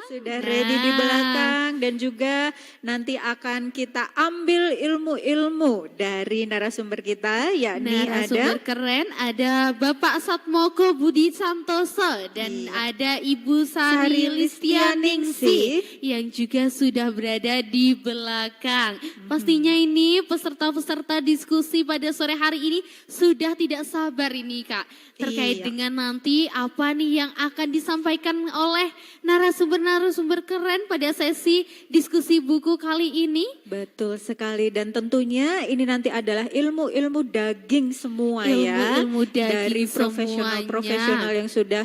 Sudah ready di belakang dan juga nanti akan kita ambil ilmu-ilmu dari narasumber kita, yakni narasumber keren ada Bapak Satmoko Budi Santoso dan ada Ibu Sari Listianingsih yang juga sudah berada di belakang. Pastinya ini peserta-peserta diskusi pada sore hari ini sudah tidak sabar ini Kak. Terkait dengan nanti apa nih yang akan disampaikan oleh narasumber-narasumber keren pada sesi diskusi buku kali ini. Betul sekali dan tentunya ini nanti adalah ilmu-ilmu daging semua Ilmu-ilmu daging dari profesional-profesional yang sudah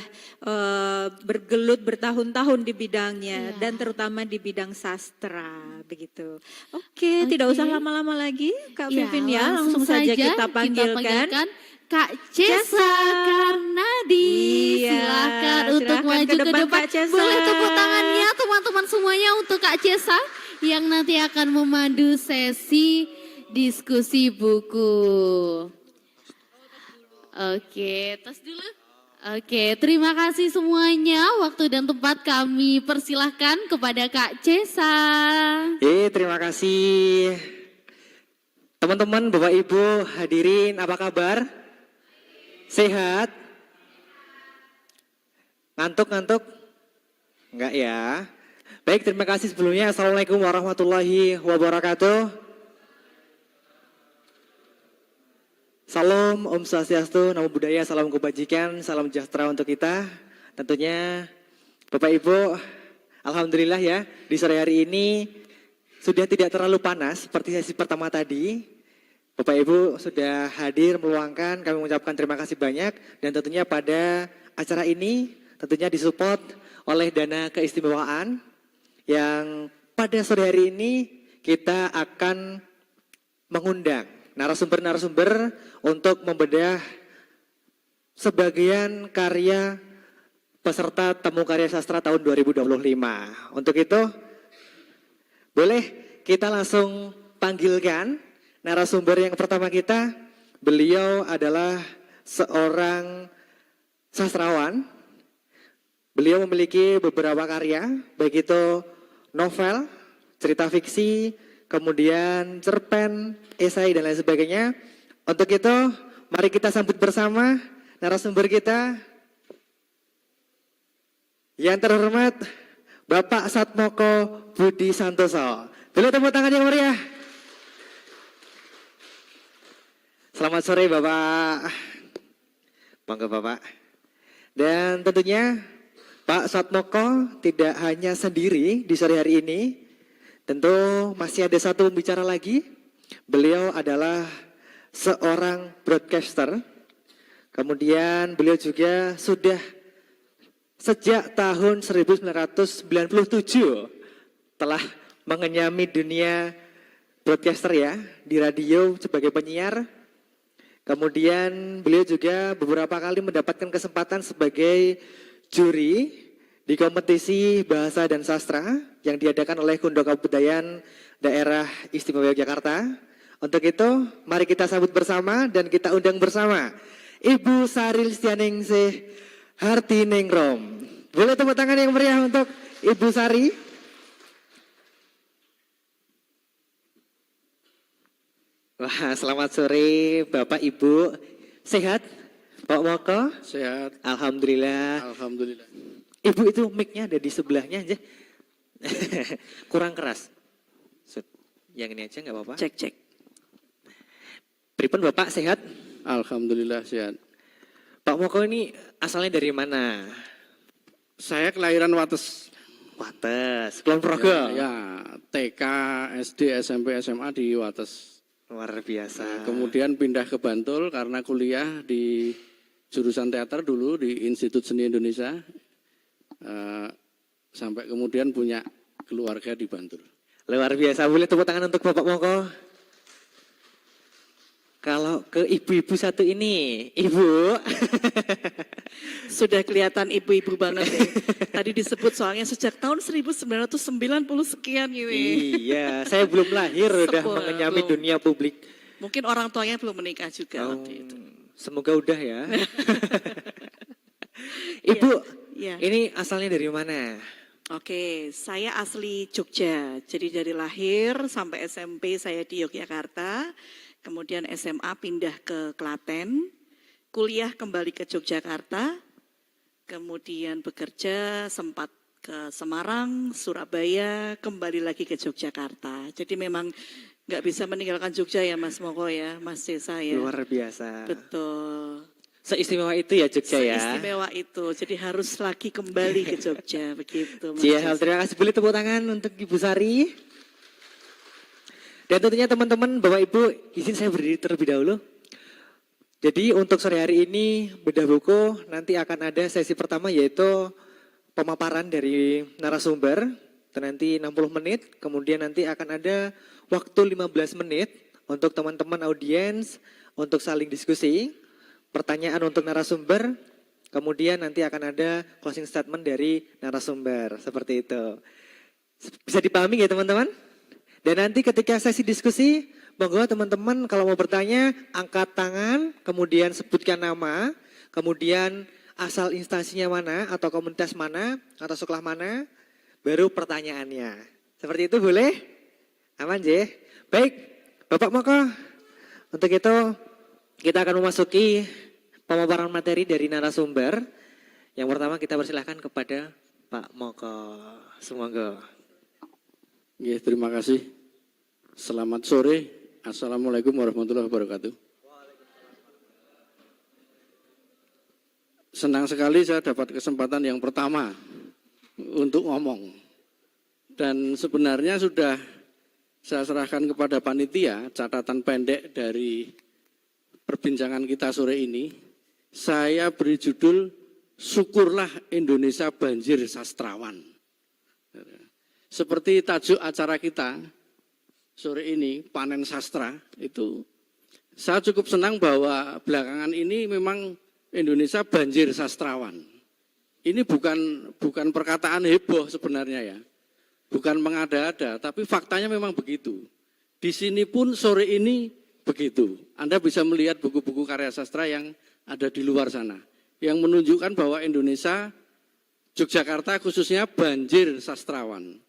bergelut bertahun-tahun di bidangnya dan terutama di bidang sastra begitu. Oke, tidak usah lama-lama lagi Kak Vivin ya, langsung saja kita panggilkan Kak Cesa Karnadi. Silakan untuk maju ke depan. Boleh tepuk tangannya teman-teman semuanya untuk Kak Cesa yang nanti akan memandu sesi diskusi buku. Oke, tos dulu. Oke, terima kasih semuanya. Waktu dan tempat kami persilahkan kepada Kak Cesa. Terima kasih. Teman-teman, Bapak Ibu hadirin, apa kabar? Sehat? Ngantuk-ngantuk? Enggak ya. Baik, terima kasih sebelumnya. Assalamualaikum warahmatullahi wabarakatuh. Salam, Om Swastiastu, Namo Buddhaya, salam kebajikan, salam sejahtera untuk kita. Tentunya Bapak Ibu, alhamdulillah ya, di sore hari ini sudah tidak terlalu panas seperti sesi pertama tadi. Bapak Ibu sudah hadir meluangkan, kami mengucapkan terima kasih banyak. Dan tentunya pada acara ini tentunya disupport oleh dana keistimewaan yang pada sore hari ini kita akan mengundang narasumber-narasumber untuk membedah sebagian karya peserta Temu Karya Sastra tahun 2025. Untuk itu boleh kita langsung panggilkan narasumber yang pertama kita. Beliau adalah seorang sastrawan. Beliau memiliki beberapa karya, baik itu novel, cerita fiksi, kemudian cerpen, esai dan lain sebagainya. Untuk itu, mari kita sambut bersama narasumber kita. Yang terhormat, Bapak Satmoko Budi Santoso. Boleh tepuk tangan yang meriah. Selamat sore Bapak. Bangga Bapak. Dan tentunya Pak Satmoko tidak hanya sendiri di sore hari ini. Tentu masih ada satu pembicara lagi. Beliau adalah seorang broadcaster. Kemudian beliau juga sudah sejak tahun 1997 telah mengenyami dunia broadcaster ya, di radio sebagai penyiar. Kemudian beliau juga beberapa kali mendapatkan kesempatan sebagai juri di kompetisi bahasa dan sastra yang diadakan oleh Kundo Kebudayaan Daerah Istimewa Yogyakarta. Untuk itu, mari kita sambut bersama dan kita undang bersama Ibu Sari Listianingsih Hartiningrum. Boleh tepuk tangan yang meriah untuk Ibu Sari. Wah, selamat sore Bapak Ibu. Sehat? Pak Moko? Sehat. Alhamdulillah. Alhamdulillah. Ibu itu mic-nya ada di sebelahnya aja. Kurang keras. Yang ini aja nggak apa-apa. Cek. Pripun Bapak sehat? Alhamdulillah sehat. Pak Moko ini asalnya dari mana? Saya kelahiran Wates. Wates, Kulon Progo. Ya, TK, SD, SMP, SMA di Wates. Luar biasa. Kemudian pindah ke Bantul karena kuliah di jurusan teater dulu di Institut Seni Indonesia. Sampai kemudian punya keluarga di Bantul. Luar biasa, boleh tepuk tangan untuk Bapak Moko. Kalau ke ibu-ibu satu ini, Ibu. Sudah kelihatan ibu-ibu banget ya. Tadi disebut soalnya sejak tahun 1990 sekian gitu. Iya, saya belum lahir udah mengenyami dunia publik. Mungkin orang tuanya belum menikah juga waktu itu. Semoga udah ya. Ibu, Iya. ini asalnya dari mana? Oke, saya asli Jogja. Jadi dari lahir sampai SMP saya di Yogyakarta, kemudian SMA pindah ke Klaten, kuliah kembali ke Yogyakarta, kemudian bekerja sempat ke Semarang, Surabaya, kembali lagi ke Yogyakarta. Jadi memang nggak bisa meninggalkan Jogja ya Mas Moko ya, Mas Desa ya. Luar biasa. Betul. Seistimewa itu ya Jogja ya. Seistimewa itu, jadi harus lagi kembali ke Jogja, begitu. Mas Iya, Desa. terima kasih. Boleh tepuk tangan untuk Ibu Sari. Dan tentunya teman-teman, Bapak Ibu, izin saya berdiri terlebih dahulu. Jadi untuk sore hari ini, bedah buku, nanti akan ada sesi pertama yaitu pemaparan dari narasumber, itu nanti 60 menit, kemudian nanti akan ada waktu 15 menit untuk teman-teman audiens, untuk saling diskusi, pertanyaan untuk narasumber, kemudian nanti akan ada closing statement dari narasumber, seperti itu. Bisa dipahami ya teman-teman? Dan nanti ketika sesi diskusi, monggo teman-teman kalau mau bertanya, angkat tangan, kemudian sebutkan nama, kemudian asal instansinya mana, atau komunitas mana, atau sekolah mana, baru pertanyaannya. Seperti itu boleh? Aman je? Baik, Bapak Moko, untuk itu kita akan memasuki pemaparan materi dari narasumber. Yang pertama kita persilahkan kepada Pak Moko. Semoga. Ya, terima kasih. Selamat sore. Assalamualaikum warahmatullahi wabarakatuh. Senang sekali saya dapat kesempatan yang pertama untuk ngomong. Dan sebenarnya sudah saya serahkan kepada panitia catatan pendek dari perbincangan kita sore ini. Saya beri judul Syukurlah Indonesia Banjir Sastrawan. Seperti tajuk acara kita sore ini, panen sastra, itu saya cukup senang bahwa belakangan ini memang Indonesia banjir sastrawan. Ini bukan perkataan heboh sebenarnya ya. Bukan mengada-ada, tapi faktanya memang begitu. Di sini pun sore ini begitu. Anda bisa melihat buku-buku karya sastra yang ada di luar sana. Yang menunjukkan bahwa Indonesia, Yogyakarta khususnya banjir sastrawan.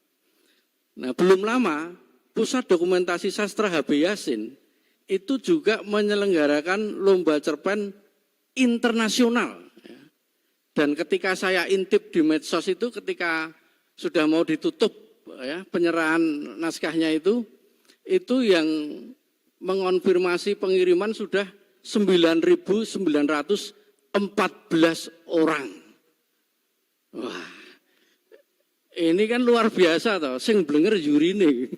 Nah, belum lama Pusat Dokumentasi Sastra HB Yasin itu juga menyelenggarakan lomba cerpen internasional. Dan ketika saya intip di medsos itu, ketika sudah mau ditutup ya, penyerahan naskahnya itu yang mengonfirmasi pengiriman sudah 9.914 orang. Wah, ini kan luar biasa toh, sing blenger jurine.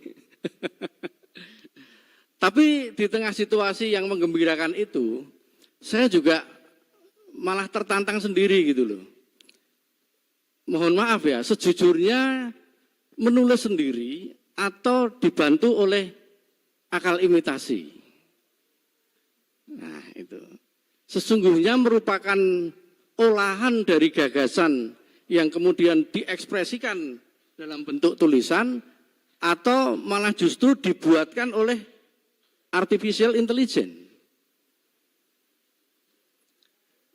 Tapi di tengah situasi yang menggembirakan itu, saya juga malah tertantang sendiri gitu loh. Mohon maaf ya, sejujurnya menulis sendiri atau dibantu oleh akal imitasi. Nah itu. Sesungguhnya merupakan olahan dari gagasan yang kemudian diekspresikan dalam bentuk tulisan atau malah justru dibuatkan oleh artificial intelligence.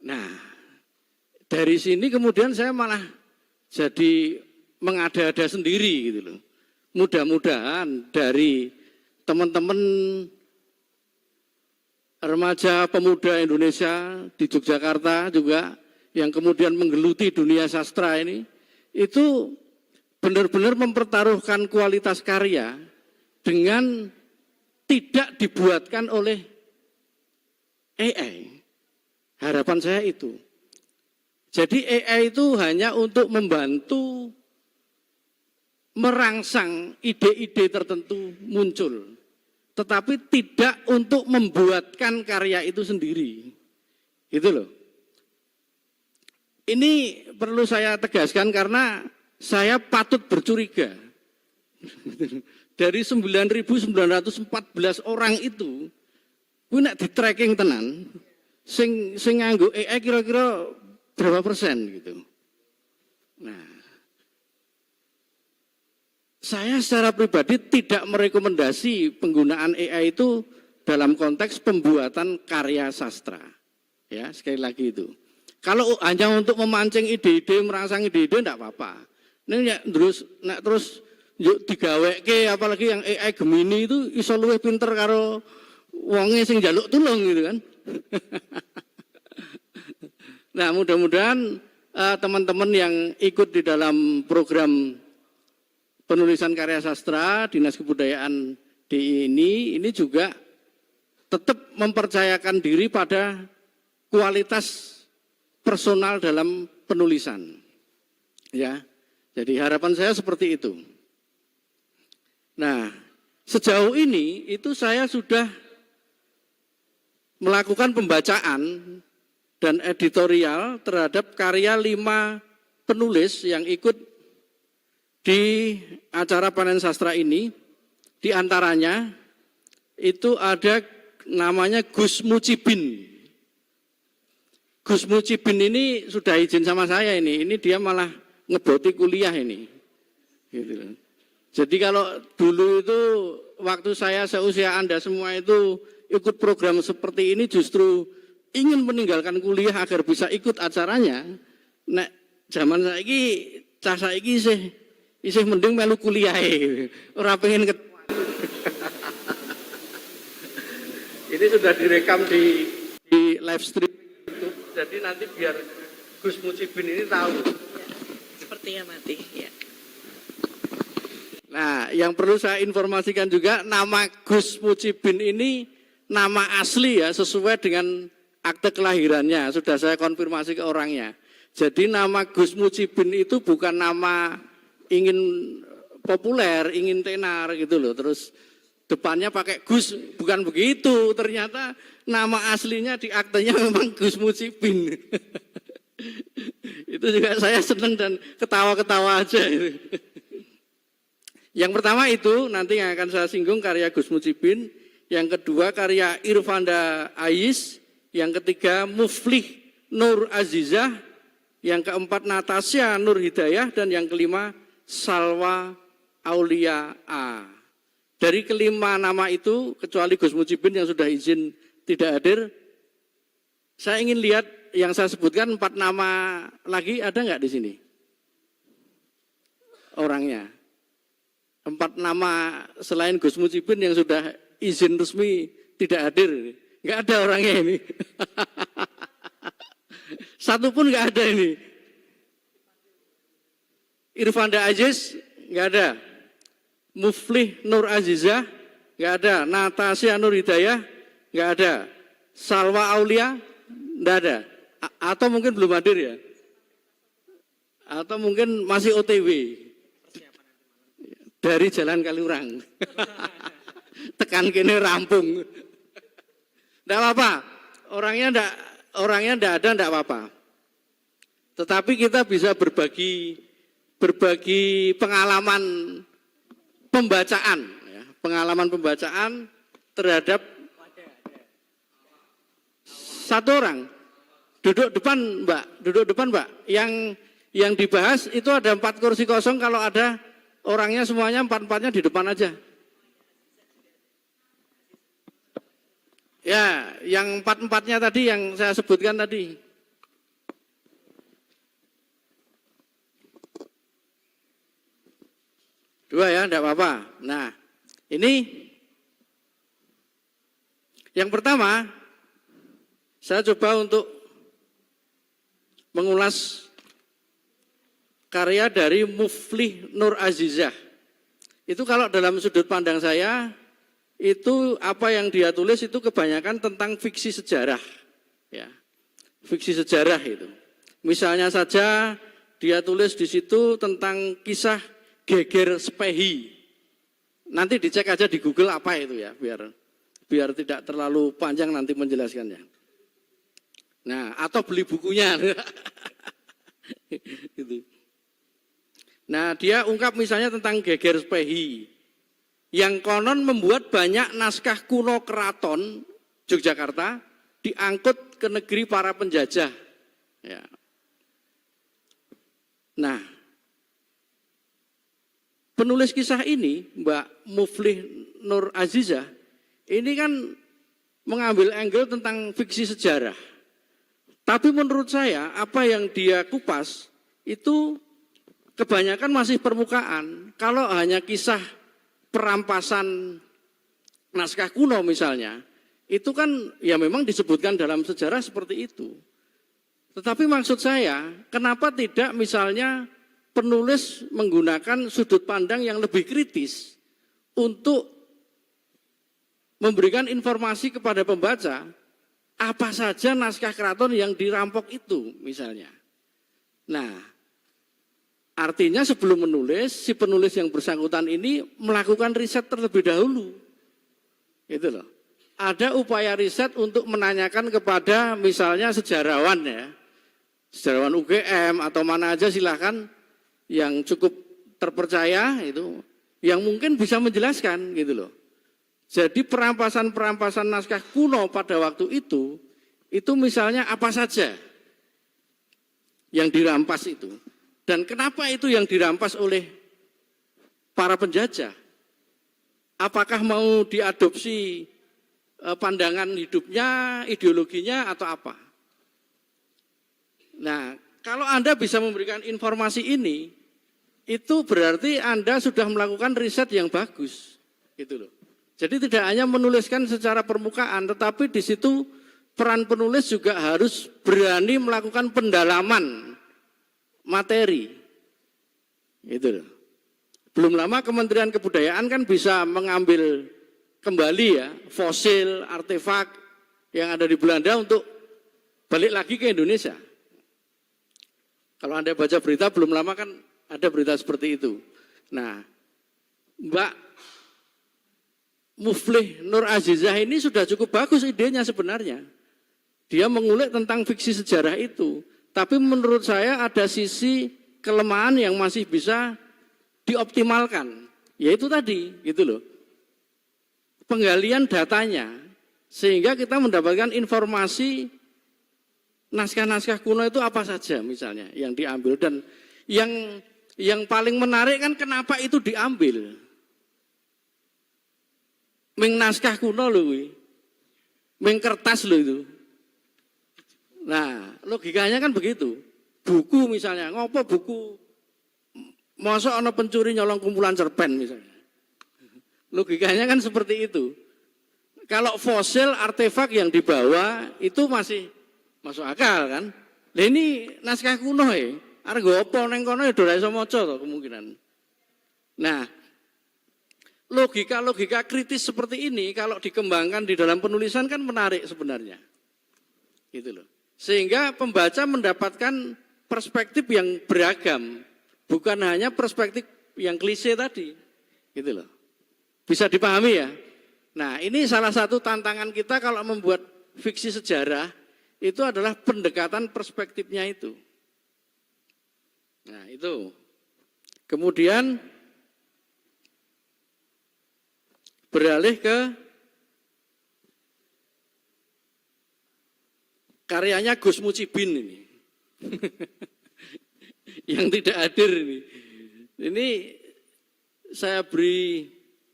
Nah, dari sini kemudian saya malah jadi mengada-ada sendiri gitu loh. Mudah-mudahan dari teman-teman remaja pemuda Indonesia di Yogyakarta juga yang kemudian menggeluti dunia sastra ini, itu benar-benar mempertaruhkan kualitas karya dengan tidak dibuatkan oleh AI. Harapan saya itu. Jadi AI itu hanya untuk membantu merangsang ide-ide tertentu muncul. Tetapi tidak untuk membuatkan karya itu sendiri. Gitu loh. Ini perlu saya tegaskan karena saya patut bercuriga. Dari 9.914 orang itu, kuwi nek di tracking tenan, sing nganggo AI kira-kira berapa persen gitu. Nah, saya secara pribadi tidak merekomendasi penggunaan AI itu dalam konteks pembuatan karya sastra. Ya, sekali lagi itu. Kalau hanya untuk memancing ide-ide, merangsang ide-ide, enggak apa-apa. Ning ya terus yuk digaweke apalagi yang AI Gemini itu iso luwih pinter karo wonge sing njaluk tulung gitu kan. Nah, mudah-mudahan teman-teman yang ikut di dalam program penulisan karya sastra Dinas Kebudayaan DI ini juga tetap mempercayakan diri pada kualitas personal dalam penulisan. Ya. Jadi harapan saya seperti itu. Nah, sejauh ini itu saya sudah melakukan pembacaan dan editorial terhadap karya 5 penulis yang ikut di acara panen sastra ini. Di antaranya itu ada namanya Gus Mucibin. Gus Mucibin ini sudah izin sama saya ini dia malah ngeboti kuliah ini. Gitu. Jadi kalau dulu itu waktu saya seusia Anda semua itu ikut program seperti ini justru ingin meninggalkan kuliah agar bisa ikut acaranya. Nek zaman saiki cah saiki isih mending melu kuliah ora pengen Ini sudah direkam di live stream YouTube. Jadi nanti biar Gus Mucibin ini tahu. Sepertinya mati, ya. Nah, yang perlu saya informasikan juga nama Gus Mucibin ini nama asli ya, sesuai dengan akte kelahirannya. Sudah saya konfirmasi ke orangnya. Jadi nama Gus Mucibin itu bukan nama ingin populer, ingin tenar gitu loh. Terus depannya pakai Gus, bukan begitu. Ternyata nama aslinya di aktenya memang Gus Mucibin. Itu juga saya senang dan ketawa-ketawa aja. Yang pertama itu nanti yang akan saya singgung karya Gus Mucibin. Yang kedua karya Irfanda Ais. Yang ketiga Muflih Nur Azizah. Yang keempat Natasha Nur Hidayah. Dan yang kelima Salwa Aulia A. Dari kelima nama itu, kecuali Gus Mucibin yang sudah izin tidak hadir, saya ingin lihat yang saya sebutkan 4 nama lagi, ada nggak di sini? Orangnya. 4 nama selain Gus Mucibin yang sudah izin resmi tidak hadir. Nggak ada orangnya ini. Satu pun nggak ada ini. Irfanda Aziz, nggak ada. Muflih Nur Azizah, nggak ada. Natasha Nur Hidayah, nggak ada. Salwa Aulia, nggak ada. Atau mungkin belum hadir ya? Atau mungkin masih OTW dari Jalan Kaliurang. Tekan kini rampung. Nggak apa-apa. Orangnya nggak ada, nggak apa-apa. Tetapi kita bisa berbagi pengalaman pembacaan, ya, pengalaman pembacaan terhadap satu orang. Duduk depan Mbak. Yang dibahas itu ada 4 kursi kosong, kalau ada orangnya semuanya 4-4-nya di depan aja. Ya, yang 4-4-nya tadi yang saya sebutkan tadi. Dua ya, enggak apa-apa. Nah, ini yang pertama, saya coba untuk mengulas karya dari Muflih Nur Azizah. Itu kalau dalam sudut pandang saya, itu apa yang dia tulis itu kebanyakan tentang fiksi sejarah. Ya, fiksi sejarah itu. Misalnya saja dia tulis di situ tentang kisah Geger Spehi. Nanti dicek aja di Google apa itu ya, biar tidak terlalu panjang nanti menjelaskannya. Nah, atau beli bukunya. Gitu. Nah, dia ungkap misalnya tentang Geger Spehi, yang konon membuat banyak naskah kuno keraton Yogyakarta diangkut ke negeri para penjajah. Ya. Nah, penulis kisah ini, Mbak Muflih Nur Azizah, ini kan mengambil angle tentang fiksi sejarah. Tapi menurut saya, apa yang dia kupas itu kebanyakan masih permukaan. Kalau hanya kisah perampasan naskah kuno misalnya, itu kan ya memang disebutkan dalam sejarah seperti itu. Tetapi maksud saya, kenapa tidak misalnya penulis menggunakan sudut pandang yang lebih kritis untuk memberikan informasi kepada pembaca apa saja naskah keraton yang dirampok itu misalnya. Nah, artinya sebelum menulis, si penulis yang bersangkutan ini melakukan riset terlebih dahulu. Itu loh. Ada upaya riset untuk menanyakan kepada misalnya sejarawan ya, sejarawan UGM atau mana aja silahkan yang cukup terpercaya itu, yang mungkin bisa menjelaskan gitu loh. Jadi perampasan-perampasan naskah kuno pada waktu itu misalnya apa saja yang dirampas itu. Dan kenapa itu yang dirampas oleh para penjajah? Apakah mau diadopsi pandangan hidupnya, ideologinya atau apa? Nah, kalau Anda bisa memberikan informasi ini, itu berarti Anda sudah melakukan riset yang bagus. Gitu loh. Jadi tidak hanya menuliskan secara permukaan, tetapi di situ peran penulis juga harus berani melakukan pendalaman materi. Itu loh. Belum lama Kementerian Kebudayaan kan bisa mengambil kembali ya fosil, artefak yang ada di Belanda untuk balik lagi ke Indonesia. Kalau Anda baca berita belum lama kan ada berita seperti itu. Nah, Mbak Muflih Nur Azizah ini sudah cukup bagus idenya sebenarnya. Dia mengulik tentang fiksi sejarah itu. Tapi menurut saya ada sisi kelemahan yang masih bisa dioptimalkan. Yaitu tadi, gitu loh. Penggalian datanya. Sehingga kita mendapatkan informasi naskah-naskah kuno itu apa saja misalnya yang diambil. Dan yang paling menarik kan kenapa itu diambil. Ming naskah kuno loh, ming kertas loh itu. Nah, logikanya kan begitu. Buku misalnya, ngopo buku, masa ana pencuri nyolong kumpulan cerpen misalnya. Logikanya kan seperti itu. Kalau fosil artefak yang dibawa itu masih masuk akal kan. Lah ini naskah kuno ya, arep nggo apa ning kono ya ora iso maca to kemungkinan. Nah, logika-logika kritis seperti ini kalau dikembangkan di dalam penulisan kan menarik sebenarnya. Gitu loh. Sehingga pembaca mendapatkan perspektif yang beragam, bukan hanya perspektif yang klise tadi. Gitu loh. Bisa dipahami ya? Nah, ini salah satu tantangan kita kalau membuat fiksi sejarah itu adalah pendekatan perspektifnya itu. Nah, itu. Kemudian beralih ke karyanya Gus Mucibin ini. Yang tidak hadir ini. Ini saya beri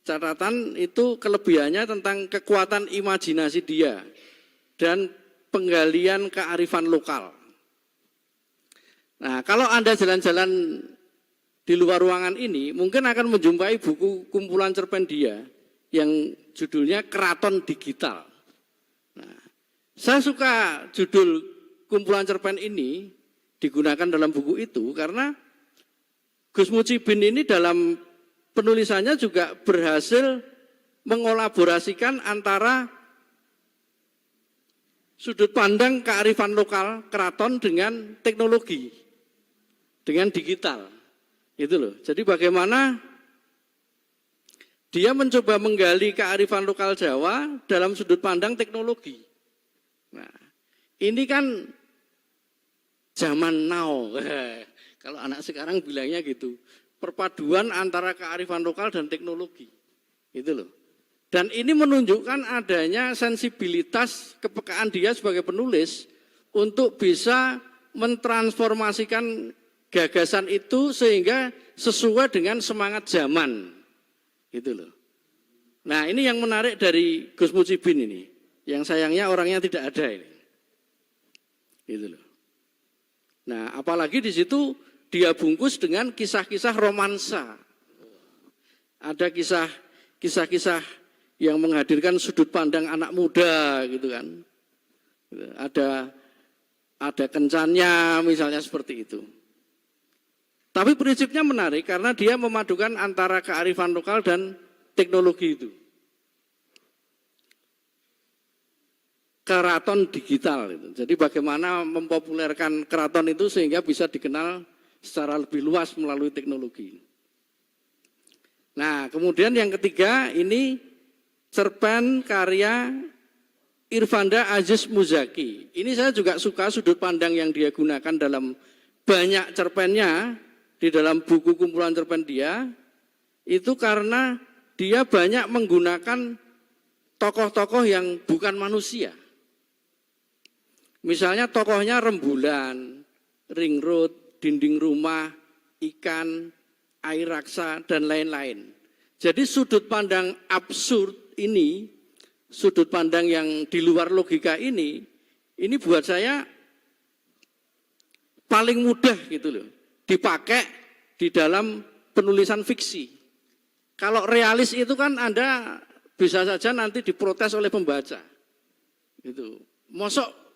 catatan itu kelebihannya tentang kekuatan imajinasi dia dan penggalian kearifan lokal. Nah, kalau Anda jalan-jalan di luar ruangan ini, mungkin akan menjumpai buku kumpulan cerpen dia yang judulnya Keraton Digital. Nah, saya suka judul kumpulan cerpen ini digunakan dalam buku itu karena Gus Mucibin ini dalam penulisannya juga berhasil mengolaborasikan antara sudut pandang kearifan lokal keraton dengan teknologi, dengan digital. Itu loh. Jadi bagaimana dia mencoba menggali kearifan lokal Jawa dalam sudut pandang teknologi. Nah, ini kan zaman now. Kalau anak sekarang bilangnya gitu. Perpaduan antara kearifan lokal dan teknologi. Itu loh. Dan ini menunjukkan adanya sensibilitas kepekaan dia sebagai penulis untuk bisa mentransformasikan gagasan itu sehingga sesuai dengan semangat zaman. Gitu loh. Nah, ini yang menarik dari Gus Mucibin ini. Yang sayangnya orangnya tidak ada ini. Gitu loh. Nah, apalagi di situ dia bungkus dengan kisah-kisah romansa. Ada kisah-kisah yang menghadirkan sudut pandang anak muda gitu kan. Ada kencannya misalnya seperti itu. Tapi prinsipnya menarik karena dia memadukan antara kearifan lokal dan teknologi itu. Keraton digital itu. Jadi bagaimana mempopulerkan keraton itu sehingga bisa dikenal secara lebih luas melalui teknologi. Nah, kemudian yang ketiga ini cerpen karya Irfanda Aziz Muzaki. Ini saya juga suka sudut pandang yang dia gunakan dalam banyak cerpennya, di dalam buku kumpulan cerpen dia, itu karena dia banyak menggunakan tokoh-tokoh yang bukan manusia. Misalnya tokohnya rembulan, ring road, dinding rumah, ikan, air raksa, dan lain-lain. Jadi sudut pandang absurd ini, sudut pandang yang di luar logika ini buat saya paling mudah gitu loh, dipakai di dalam penulisan fiksi. Kalau realis itu kan Anda bisa saja nanti diprotes oleh pembaca. Gitu. Mosok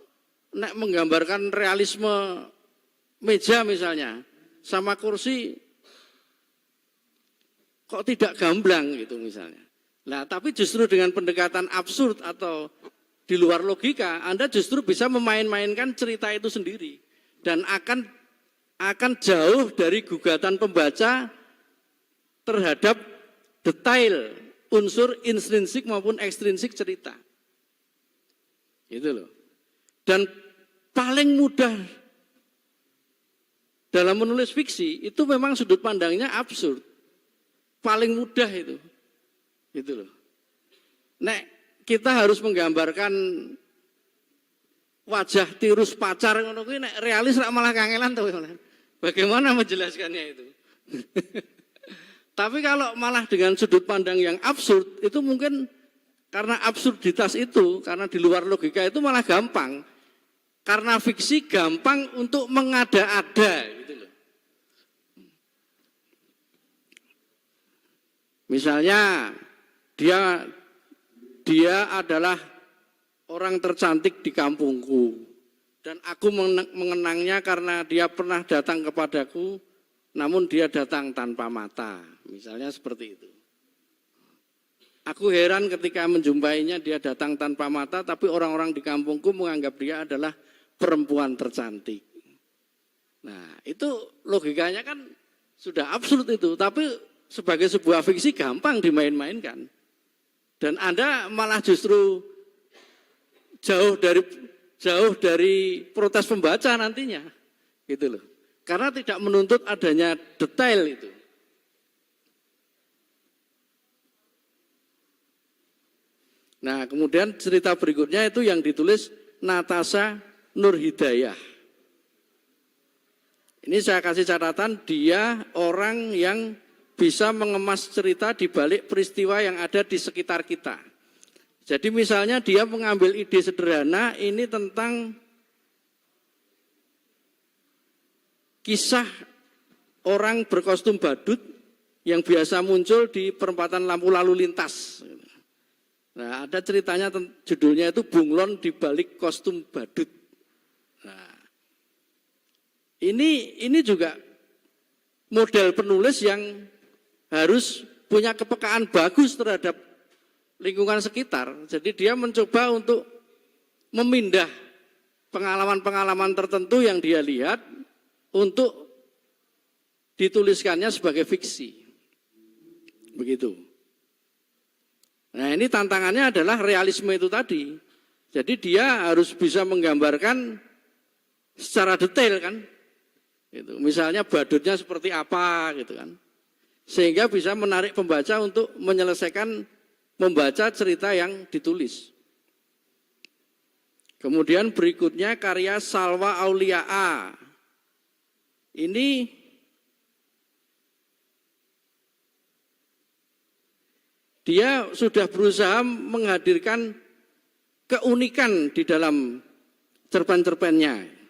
nek menggambarkan realisme meja misalnya sama kursi kok tidak gamblang gitu misalnya. Nah, tapi justru dengan pendekatan absurd atau di luar logika, Anda justru bisa memain-mainkan cerita itu sendiri dan akan jauh dari gugatan pembaca terhadap detail unsur intrinsik maupun ekstrinsik cerita. Gitu loh. Dan paling mudah dalam menulis fiksi itu memang sudut pandangnya absurd. Paling mudah itu. Gitu loh. Nek kita harus menggambarkan wajah tirus pacar ngono kuwi nek realis rak malah kangelan to. Bagaimana menjelaskannya itu? Tapi kalau malah dengan sudut pandang yang absurd itu mungkin karena absurditas itu, karena di luar logika itu malah gampang. Karena fiksi gampang untuk mengada-ada gitu loh. Misalnya dia adalah orang tercantik di kampungku dan aku mengenangnya karena dia pernah datang kepadaku namun dia datang tanpa mata. Misalnya seperti itu. Aku heran ketika menjumpainya dia datang tanpa mata tapi orang-orang di kampungku menganggap dia adalah perempuan tercantik. Nah, itu logikanya kan sudah absurd itu, tapi sebagai sebuah fiksi gampang dimain-mainkan. Dan Anda malah justru jauh dari protes pembaca nantinya. Gitu loh. Karena tidak menuntut adanya detail itu. Nah, kemudian cerita berikutnya itu yang ditulis Natasha Nur Hidayah. Ini saya kasih catatan, dia orang yang bisa mengemas cerita di balik peristiwa yang ada di sekitar kita. Jadi misalnya dia mengambil ide sederhana ini tentang kisah orang berkostum badut yang biasa muncul di perempatan lampu lalu lintas. Nah, ada ceritanya, judulnya itu Bunglon di balik kostum badut. Nah, ini juga model penulis yang harus punya kepekaan bagus terhadap lingkungan sekitar. Jadi dia mencoba untuk memindah pengalaman-pengalaman tertentu yang dia lihat untuk dituliskannya sebagai fiksi. Begitu. Nah, ini tantangannya adalah realisme itu tadi. Jadi dia harus bisa menggambarkan secara detail kan. Gitu. Misalnya badutnya seperti apa gitu kan. Sehingga bisa menarik pembaca untuk menyelesaikan membaca cerita yang ditulis. Kemudian berikutnya karya Salwa Auliaa. Ini dia sudah berusaha menghadirkan keunikan di dalam cerpen-cerpennya.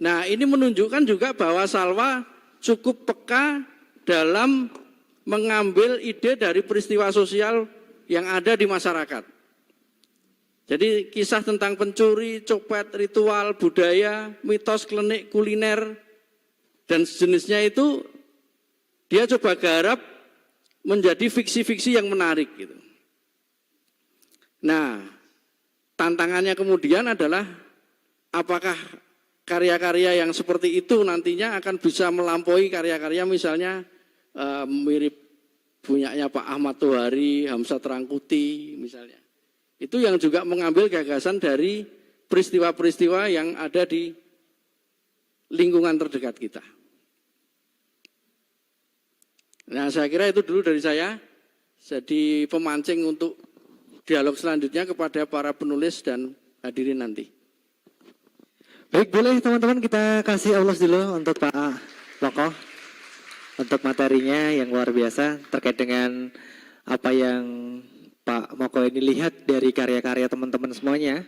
Nah, ini menunjukkan juga bahwa Salwa cukup peka dalam mengambil ide dari peristiwa sosial yang ada di masyarakat. Jadi kisah tentang pencuri, copet, ritual, budaya, mitos, klenik, kuliner, dan sejenisnya itu dia coba garap menjadi fiksi-fiksi yang menarik gitu. Nah, tantangannya kemudian adalah apakah karya-karya yang seperti itu nantinya akan bisa melampaui karya-karya misalnya mirip punyanya Pak Ahmad Tohari, Hamzat Rangkuti misalnya. Itu yang juga mengambil gagasan dari peristiwa-peristiwa yang ada di lingkungan terdekat kita. Nah, saya kira itu dulu dari saya. Jadi pemancing untuk dialog selanjutnya kepada para penulis dan hadirin nanti. Baik, boleh teman-teman kita kasih aplaus dulu untuk Pak Moko untuk materinya yang luar biasa terkait dengan apa yang Pak Moko ini lihat dari karya-karya teman-teman semuanya.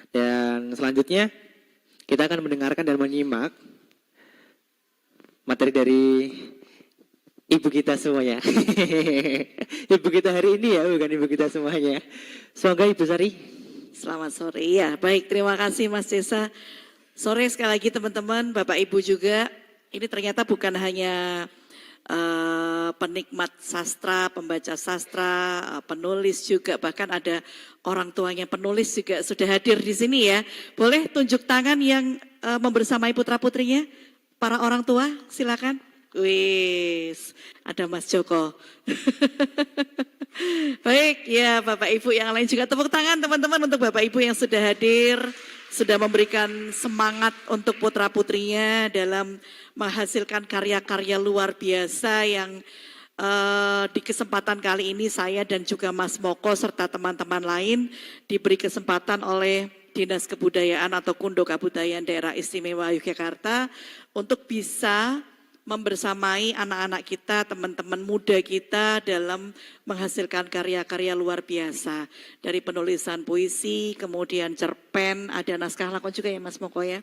Dan selanjutnya kita akan mendengarkan dan menyimak materi dari ibu kita semuanya. Ibu kita hari ini ya, bukan ibu kita semuanya. Semoga Ibu Sari. Selamat sore. Ya, baik, terima kasih Mas Desa. Sore sekali lagi teman-teman, Bapak Ibu juga. Ini ternyata bukan hanya penikmat sastra, pembaca sastra, penulis juga, bahkan ada orang tuanya penulis juga sudah hadir di sini ya. Boleh tunjuk tangan yang membersamai putra-putrinya? Para orang tua, silakan. Wis, ada Mas Joko. Baik, ya Bapak Ibu yang lain juga tepuk tangan teman-teman untuk Bapak Ibu yang sudah hadir, sudah memberikan semangat untuk putra-putrinya dalam menghasilkan karya-karya luar biasa yang di kesempatan kali ini saya dan juga Mas Moko serta teman-teman lain diberi kesempatan oleh Dinas Kebudayaan atau Kundo Kabudayaan Daerah Istimewa Yogyakarta untuk bisa membersamai anak-anak kita, teman-teman muda kita dalam menghasilkan karya-karya luar biasa. Dari penulisan puisi, kemudian cerpen, ada naskah lakon juga ya Mas Moko ya.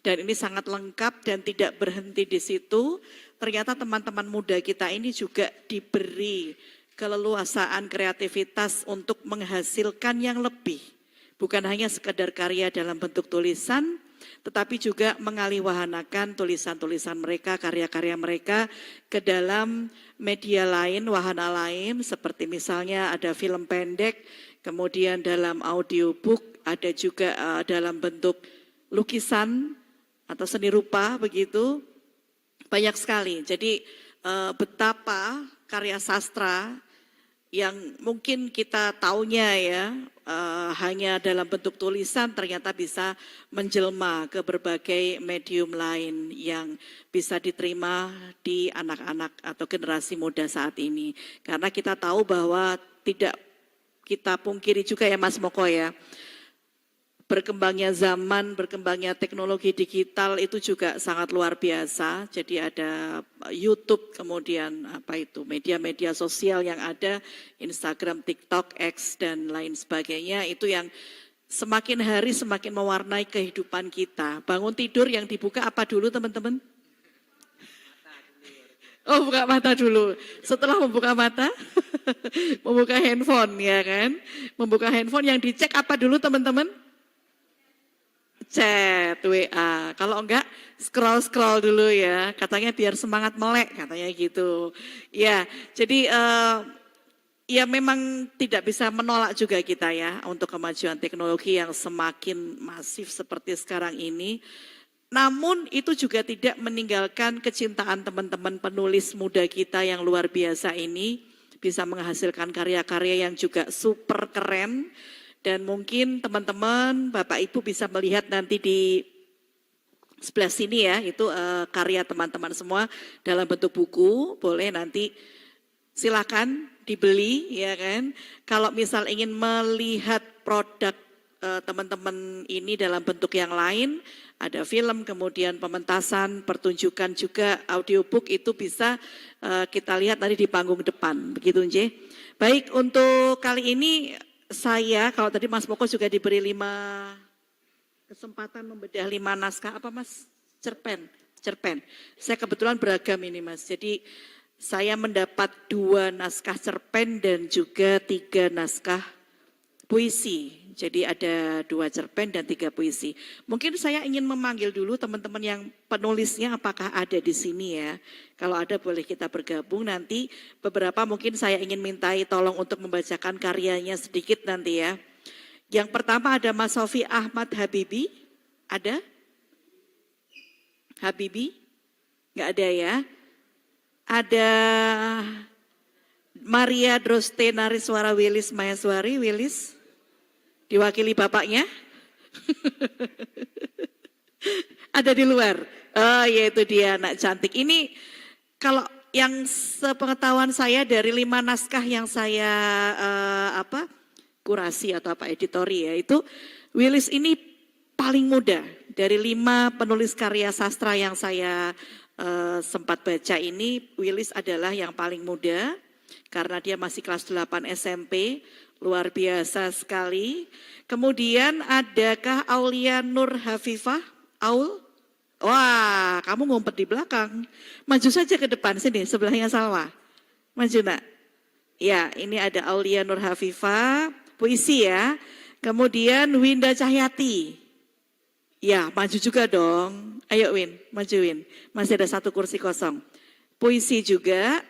Dan ini sangat lengkap dan tidak berhenti di situ. Ternyata teman-teman muda kita ini juga diberi keleluasaan kreativitas untuk menghasilkan yang lebih. Bukan hanya sekedar karya dalam bentuk tulisan, tetapi juga mengaliwahanakan tulisan-tulisan mereka, karya-karya mereka ke dalam media lain, wahana lain, seperti misalnya ada film pendek, kemudian dalam audiobook, ada juga dalam bentuk lukisan atau seni rupa begitu, banyak sekali. Jadi betapa karya sastra yang mungkin kita taunya ya, hanya dalam bentuk tulisan ternyata bisa menjelma ke berbagai medium lain yang bisa diterima di anak-anak atau generasi muda saat ini. Karena kita tahu bahwa tidak kita pungkiri juga ya Mas Moko ya, berkembangnya zaman, berkembangnya teknologi digital itu juga sangat luar biasa. Jadi ada YouTube, kemudian apa itu media-media sosial yang ada, Instagram, TikTok, X dan lain sebagainya. Itu yang semakin hari semakin mewarnai kehidupan kita. Bangun tidur yang dibuka apa dulu teman-teman? Oh, buka mata dulu. Setelah membuka mata, membuka handphone ya kan? Membuka handphone yang dicek apa dulu teman-teman? Chat, WA. Kalau enggak, scroll dulu ya. Katanya biar semangat melek, katanya gitu. Ya, jadi ya memang tidak bisa menolak juga kita ya untuk kemajuan teknologi yang semakin masif seperti sekarang ini. Namun itu juga tidak meninggalkan kecintaan teman-teman penulis muda kita yang luar biasa ini. Bisa menghasilkan karya-karya yang juga super keren. Dan mungkin teman-teman, Bapak Ibu bisa melihat nanti di sebelah sini ya, itu karya teman-teman semua dalam bentuk buku, boleh nanti silakan dibeli ya kan. Kalau misal ingin melihat produk teman-teman ini dalam bentuk yang lain, ada film, kemudian pementasan, pertunjukan juga, audiobook itu bisa kita lihat nanti di panggung depan, begitu Nje. Baik, untuk kali ini saya, kalau tadi Mas Moko juga diberi 5 kesempatan membedah 5 naskah, apa Mas cerpen. Saya kebetulan beragam ini Mas. Jadi saya mendapat 2 naskah cerpen dan juga 3 naskah puisi. Jadi ada 2 cerpen dan 3 puisi. Mungkin saya ingin memanggil dulu teman-teman yang penulisnya apakah ada di sini ya. Kalau ada boleh kita bergabung nanti. Beberapa mungkin saya ingin mintai tolong untuk membacakan karyanya sedikit nanti ya. Yang pertama ada Mas Sofi Ahmad Habibi. Ada? Habibi? Enggak ada ya. Ada Maria Droste Nariswara Wilis Mayaswari. Wilis? Diwakili bapaknya? Ada di luar. Oh ya itu dia anak cantik. Ini kalau yang sepengetahuan saya dari 5 naskah yang saya kurasi atau editori ya, itu Wilis ini paling muda dari 5 penulis karya sastra yang saya sempat baca ini. Wilis adalah yang paling muda karena dia masih kelas 8 SMP. Luar biasa sekali. Kemudian adakah Aulia Nur Hafifah? Aul? Wah, kamu ngumpet di belakang. Maju saja ke depan sini, sebelahnya Salwa. Maju nak. Ya, ini ada Aulia Nur Hafifah, puisi ya. Kemudian Winda Cahyati. Ya, maju juga dong. Ayo Win, maju Win. Masih ada 1 kursi kosong. Puisi juga.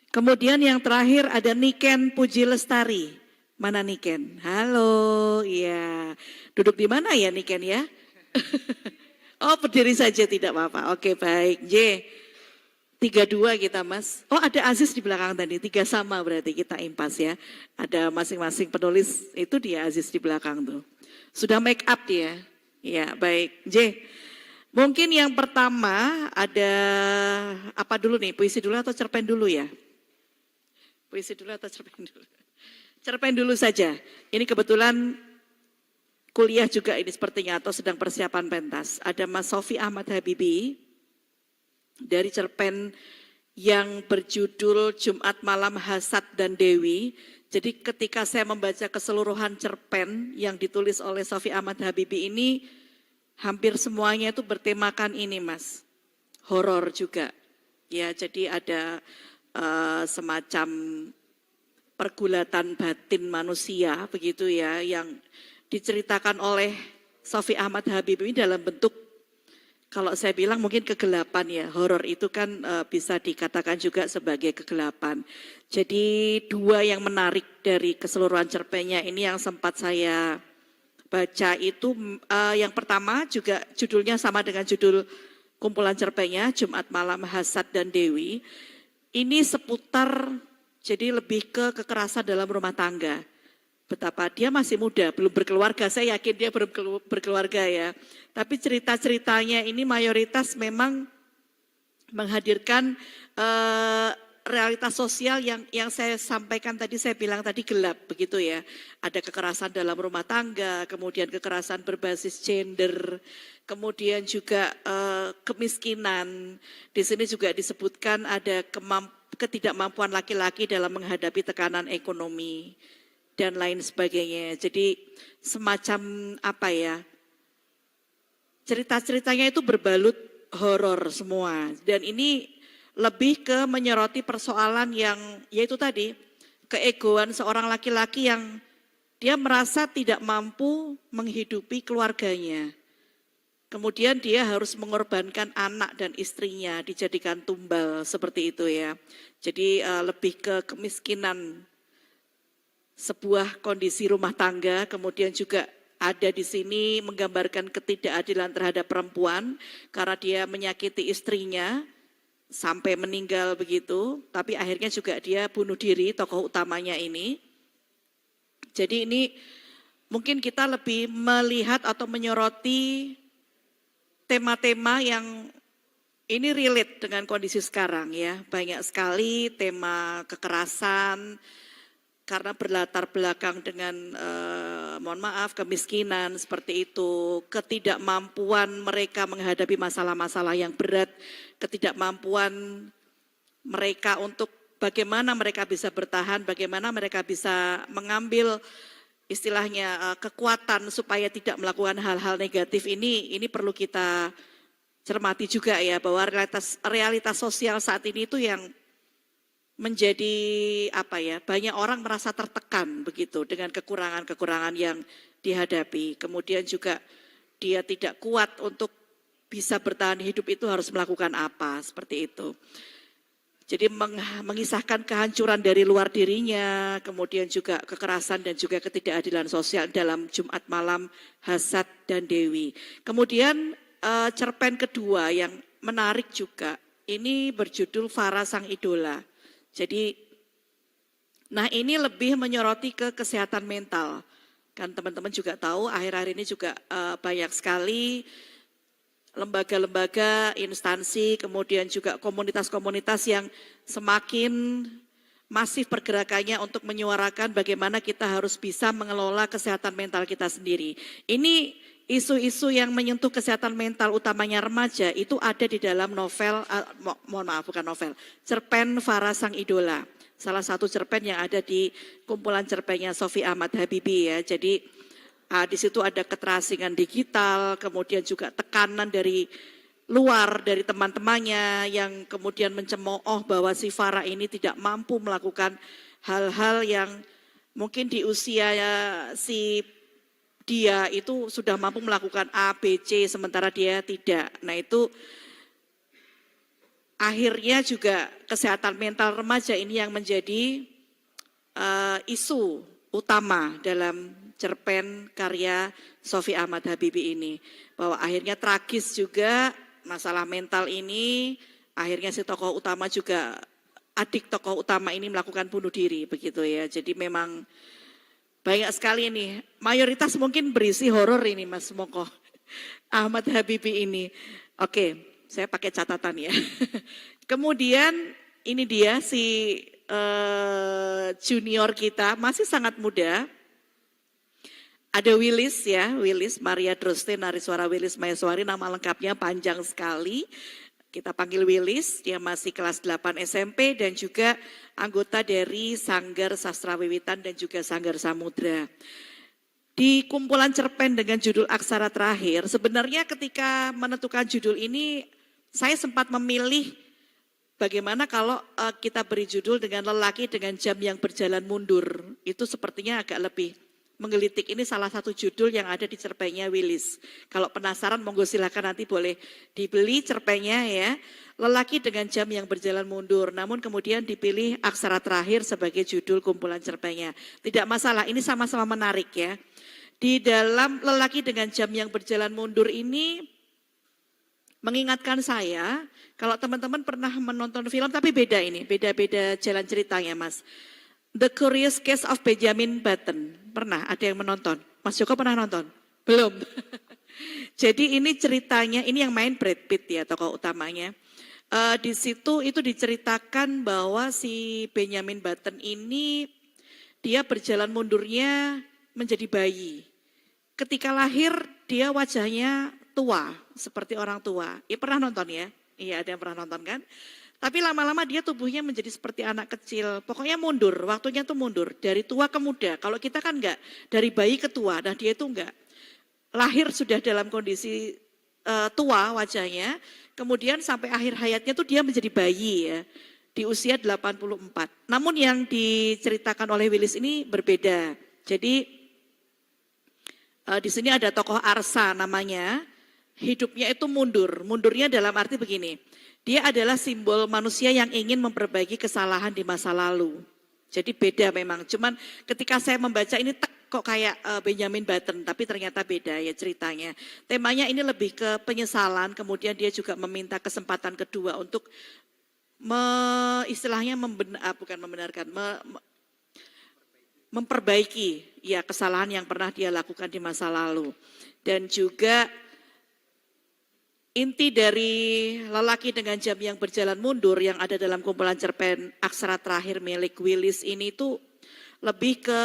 Kemudian yang terakhir ada Niken Puji Lestari. Mana Niken? Halo, iya. Duduk di mana ya Niken ya? Oh berdiri saja tidak apa-apa. Oke baik. J. 3-2 kita Mas. Oh ada Aziz di belakang tadi. 3 sama berarti kita impas ya. Ada masing-masing penulis itu dia Aziz di belakang tuh. Sudah make up dia. Ya baik. J. Mungkin yang pertama ada apa dulu nih? Puisi dulu atau cerpen dulu ya? Puisi dulu atau cerpen dulu? Cerpen dulu saja. Ini kebetulan kuliah juga ini sepertinya atau sedang persiapan pentas. Ada Mas Sofi Ahmad Habibi dari cerpen yang berjudul Jumat Malam Hasad dan Dewi. Jadi ketika saya membaca keseluruhan cerpen yang ditulis oleh Sofi Ahmad Habibi ini, hampir semuanya itu bertemakan ini Mas, horor juga. Ya jadi ada semacam pergulatan batin manusia begitu ya yang diceritakan oleh Sofi Ahmad Habibie dalam bentuk kalau saya bilang mungkin kegelapan ya. Horor itu kan bisa dikatakan juga sebagai kegelapan. Jadi 2 yang menarik dari keseluruhan cerpennya ini yang sempat saya baca itu yang pertama juga judulnya sama dengan judul kumpulan cerpennya Jumat Malam Hasad dan Dewi. Ini seputar jadi lebih ke kekerasan dalam rumah tangga. Betapa dia masih muda, belum berkeluarga. Saya yakin dia belum berkeluarga ya. Tapi cerita-ceritanya ini mayoritas memang menghadirkan realitas sosial yang saya sampaikan tadi, saya bilang tadi gelap begitu ya. Ada kekerasan dalam rumah tangga, kemudian kekerasan berbasis gender, kemudian juga kemiskinan. Di sini juga disebutkan ada ketidakmampuan laki-laki dalam menghadapi tekanan ekonomi dan lain sebagainya. Jadi semacam apa ya, cerita-ceritanya itu berbalut horor semua. Dan ini lebih ke menyoroti persoalan yang yaitu tadi, keegoan seorang laki-laki yang dia merasa tidak mampu menghidupi keluarganya. Kemudian dia harus mengorbankan anak dan istrinya, dijadikan tumbal seperti itu ya. Jadi lebih ke kemiskinan sebuah kondisi rumah tangga, kemudian juga ada di sini menggambarkan ketidakadilan terhadap perempuan karena dia menyakiti istrinya sampai meninggal begitu, tapi akhirnya juga dia bunuh diri tokoh utamanya ini. Jadi ini mungkin kita lebih melihat atau menyoroti tema-tema yang ini relate dengan kondisi sekarang ya. Banyak sekali tema kekerasan karena berlatar belakang dengan mohon maaf kemiskinan seperti itu, ketidakmampuan mereka menghadapi masalah-masalah yang berat, ketidakmampuan mereka untuk bagaimana mereka bisa bertahan, bagaimana mereka bisa mengambil istilahnya kekuatan supaya tidak melakukan hal-hal negatif ini perlu kita cermati juga ya, bahwa realitas sosial saat ini itu yang menjadi apa ya, banyak orang merasa tertekan begitu dengan kekurangan-kekurangan yang dihadapi. Kemudian juga dia tidak kuat untuk bisa bertahan hidup itu harus melakukan apa, seperti itu. Jadi mengisahkan kehancuran dari luar dirinya, kemudian juga kekerasan dan juga ketidakadilan sosial dalam Jumat Malam Hasad dan Dewi. Kemudian cerpen kedua yang menarik juga, ini berjudul Farah Sang Idola. Jadi, nah ini lebih menyoroti ke kesehatan mental. Kan teman-teman juga tahu akhir-akhir ini juga banyak sekali lembaga-lembaga, instansi, kemudian juga komunitas-komunitas yang semakin masif pergerakannya untuk menyuarakan bagaimana kita harus bisa mengelola kesehatan mental kita sendiri. Ini isu-isu yang menyentuh kesehatan mental utamanya remaja itu ada di dalam novel, cerpen Farah Sang Idola. Salah satu cerpen yang ada di kumpulan cerpennya Sofi Ahmad Habibie ya. Jadi di situ ada keterasingan digital, kemudian juga tekanan dari luar, dari teman-temannya yang kemudian mencemooh bahwa si Farah ini tidak mampu melakukan hal-hal yang mungkin di usia si dia itu sudah mampu melakukan A, B, C, sementara dia tidak. Nah itu akhirnya juga kesehatan mental remaja ini yang menjadi isu utama dalam cerpen karya Sofi Ahmad Habibie ini. Bahwa akhirnya tragis juga masalah mental ini, akhirnya si tokoh utama juga, adik tokoh utama ini melakukan bunuh diri begitu ya. Jadi memang banyak sekali ini, mayoritas mungkin berisi horor ini Mas Moko, Ahmad Habibie ini. Oke, saya pakai catatan ya. Kemudian ini dia si junior kita, masih sangat muda. Ada Willis ya, Willis Maria Droste Nariswara Willis Mayaswari, nama lengkapnya panjang sekali. Kita panggil Willis, dia masih kelas 8 SMP dan juga anggota dari Sanggar Sastra Wiwitan dan juga Sanggar Samudra. Di kumpulan cerpen dengan judul Aksara Terakhir, sebenarnya ketika menentukan judul ini, saya sempat memilih bagaimana kalau kita beri judul dengan lelaki dengan jam yang berjalan mundur. Itu sepertinya agak lebih menggelitik. Ini salah satu judul yang ada di cerpennya Willis. Kalau penasaran monggo silakan nanti boleh dibeli cerpennya ya. Lelaki dengan jam yang berjalan mundur. Namun kemudian dipilih Aksara Terakhir sebagai judul kumpulan cerpennya. Tidak masalah, ini sama-sama menarik ya. Di dalam Lelaki dengan Jam yang Berjalan Mundur ini mengingatkan saya, kalau teman-teman pernah menonton film, tapi beda ini, beda-beda jalan ceritanya Mas. The Curious Case of Benjamin Button. Pernah ada yang menonton? Mas Joko pernah nonton? Belum. Jadi ini ceritanya, ini yang main Brad Pitt ya tokoh utamanya. Di situ itu diceritakan bahwa si Benjamin Button ini dia berjalan mundurnya menjadi bayi. Ketika lahir dia wajahnya tua, seperti orang tua. Ya pernah nonton ya? Iya ada yang pernah nonton kan? Tapi lama-lama dia tubuhnya menjadi seperti anak kecil. Pokoknya mundur, waktunya tuh mundur. Dari tua ke muda. Kalau kita kan enggak, dari bayi ke tua. Nah dia itu enggak. Lahir sudah dalam kondisi tua wajahnya. Kemudian sampai akhir hayatnya tuh dia menjadi bayi ya. Di usia 84. Namun yang diceritakan oleh Willis ini berbeda. Jadi di sini ada tokoh Arsa namanya. Hidupnya itu mundur. Mundurnya dalam arti begini. Dia adalah simbol manusia yang ingin memperbaiki kesalahan di masa lalu. Jadi beda memang. Cuman ketika saya membaca ini kok kayak Benjamin Button, tapi ternyata beda ya ceritanya. Temanya ini lebih ke penyesalan, kemudian dia juga meminta kesempatan kedua untuk memperbaiki ya kesalahan yang pernah dia lakukan di masa lalu. Dan juga inti dari Lelaki dengan Jam yang Berjalan Mundur yang ada dalam kumpulan cerpen Aksara Terakhir milik Willis ini tuh lebih ke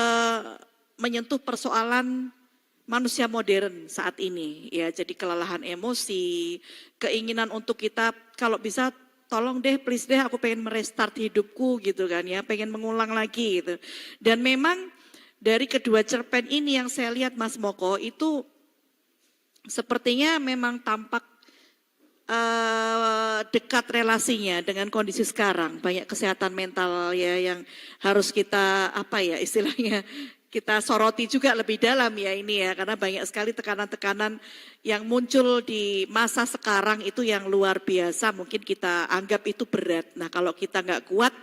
menyentuh persoalan manusia modern saat ini. Ya, jadi kelelahan emosi, keinginan untuk kita kalau bisa tolong deh, please deh aku pengen merestart hidupku gitu kan ya, pengen mengulang lagi gitu. Dan memang dari kedua cerpen ini yang saya lihat Mas Moko itu sepertinya memang tampak dekat relasinya dengan kondisi sekarang. Banyak kesehatan mental ya yang harus kita istilahnya kita soroti juga lebih dalam ya ini ya, karena banyak sekali tekanan-tekanan yang muncul di masa sekarang itu yang luar biasa. Mungkin kita anggap itu berat. Nah kalau kita nggak kuat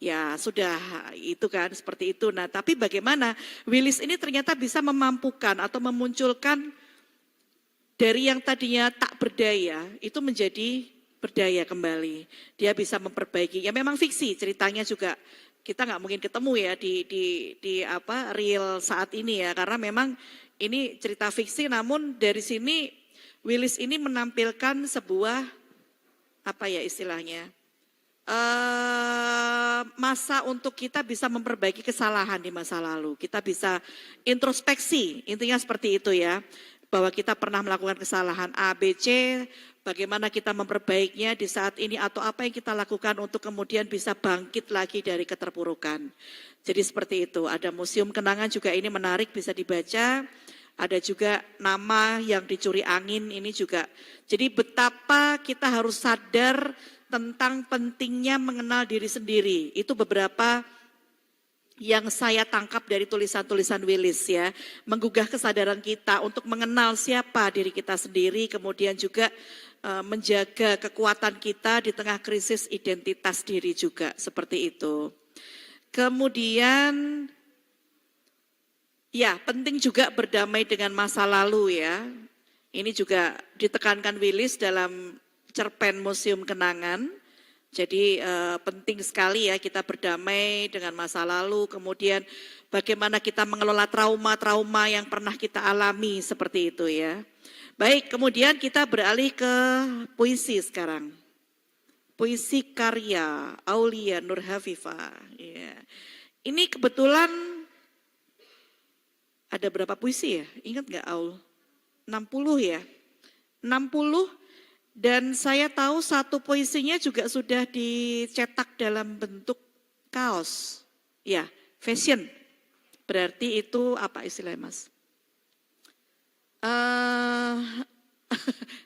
ya sudah itu kan seperti itu. Nah tapi bagaimana Willis ini ternyata bisa memampukan atau memunculkan dari yang tadinya tak berdaya itu menjadi berdaya kembali. Dia bisa memperbaiki. Ya memang fiksi ceritanya juga kita nggak mungkin ketemu ya di real saat ini ya, karena memang ini cerita fiksi. Namun dari sini Willis ini menampilkan sebuah istilahnya masa untuk kita bisa memperbaiki kesalahan di masa lalu. Kita bisa introspeksi, intinya seperti itu ya. Bahwa kita pernah melakukan kesalahan A, B, C, bagaimana kita memperbaikinya di saat ini atau apa yang kita lakukan untuk kemudian bisa bangkit lagi dari keterpurukan. Jadi seperti itu, ada museum kenangan juga ini menarik bisa dibaca, ada juga nama yang dicuri angin ini juga. Jadi betapa kita harus sadar tentang pentingnya mengenal diri sendiri, itu beberapa yang saya tangkap dari tulisan-tulisan Willis ya, menggugah kesadaran kita untuk mengenal siapa diri kita sendiri, kemudian juga menjaga kekuatan kita di tengah krisis identitas diri juga, seperti itu. Kemudian ya penting juga berdamai dengan masa lalu ya, ini juga ditekankan Willis dalam cerpen Museum Kenangan. Jadi penting sekali ya kita berdamai dengan masa lalu, kemudian bagaimana kita mengelola trauma-trauma yang pernah kita alami seperti itu ya. Baik, kemudian kita beralih ke puisi sekarang. Puisi karya Aulia Nur Hafifah. Ya. Ini kebetulan ada berapa puisi ya? Ingat nggak Aul? 60 ya? 60. Dan saya tahu satu puisinya juga sudah dicetak dalam bentuk kaos. Ya, fashion. Berarti itu apa istilahnya Mas?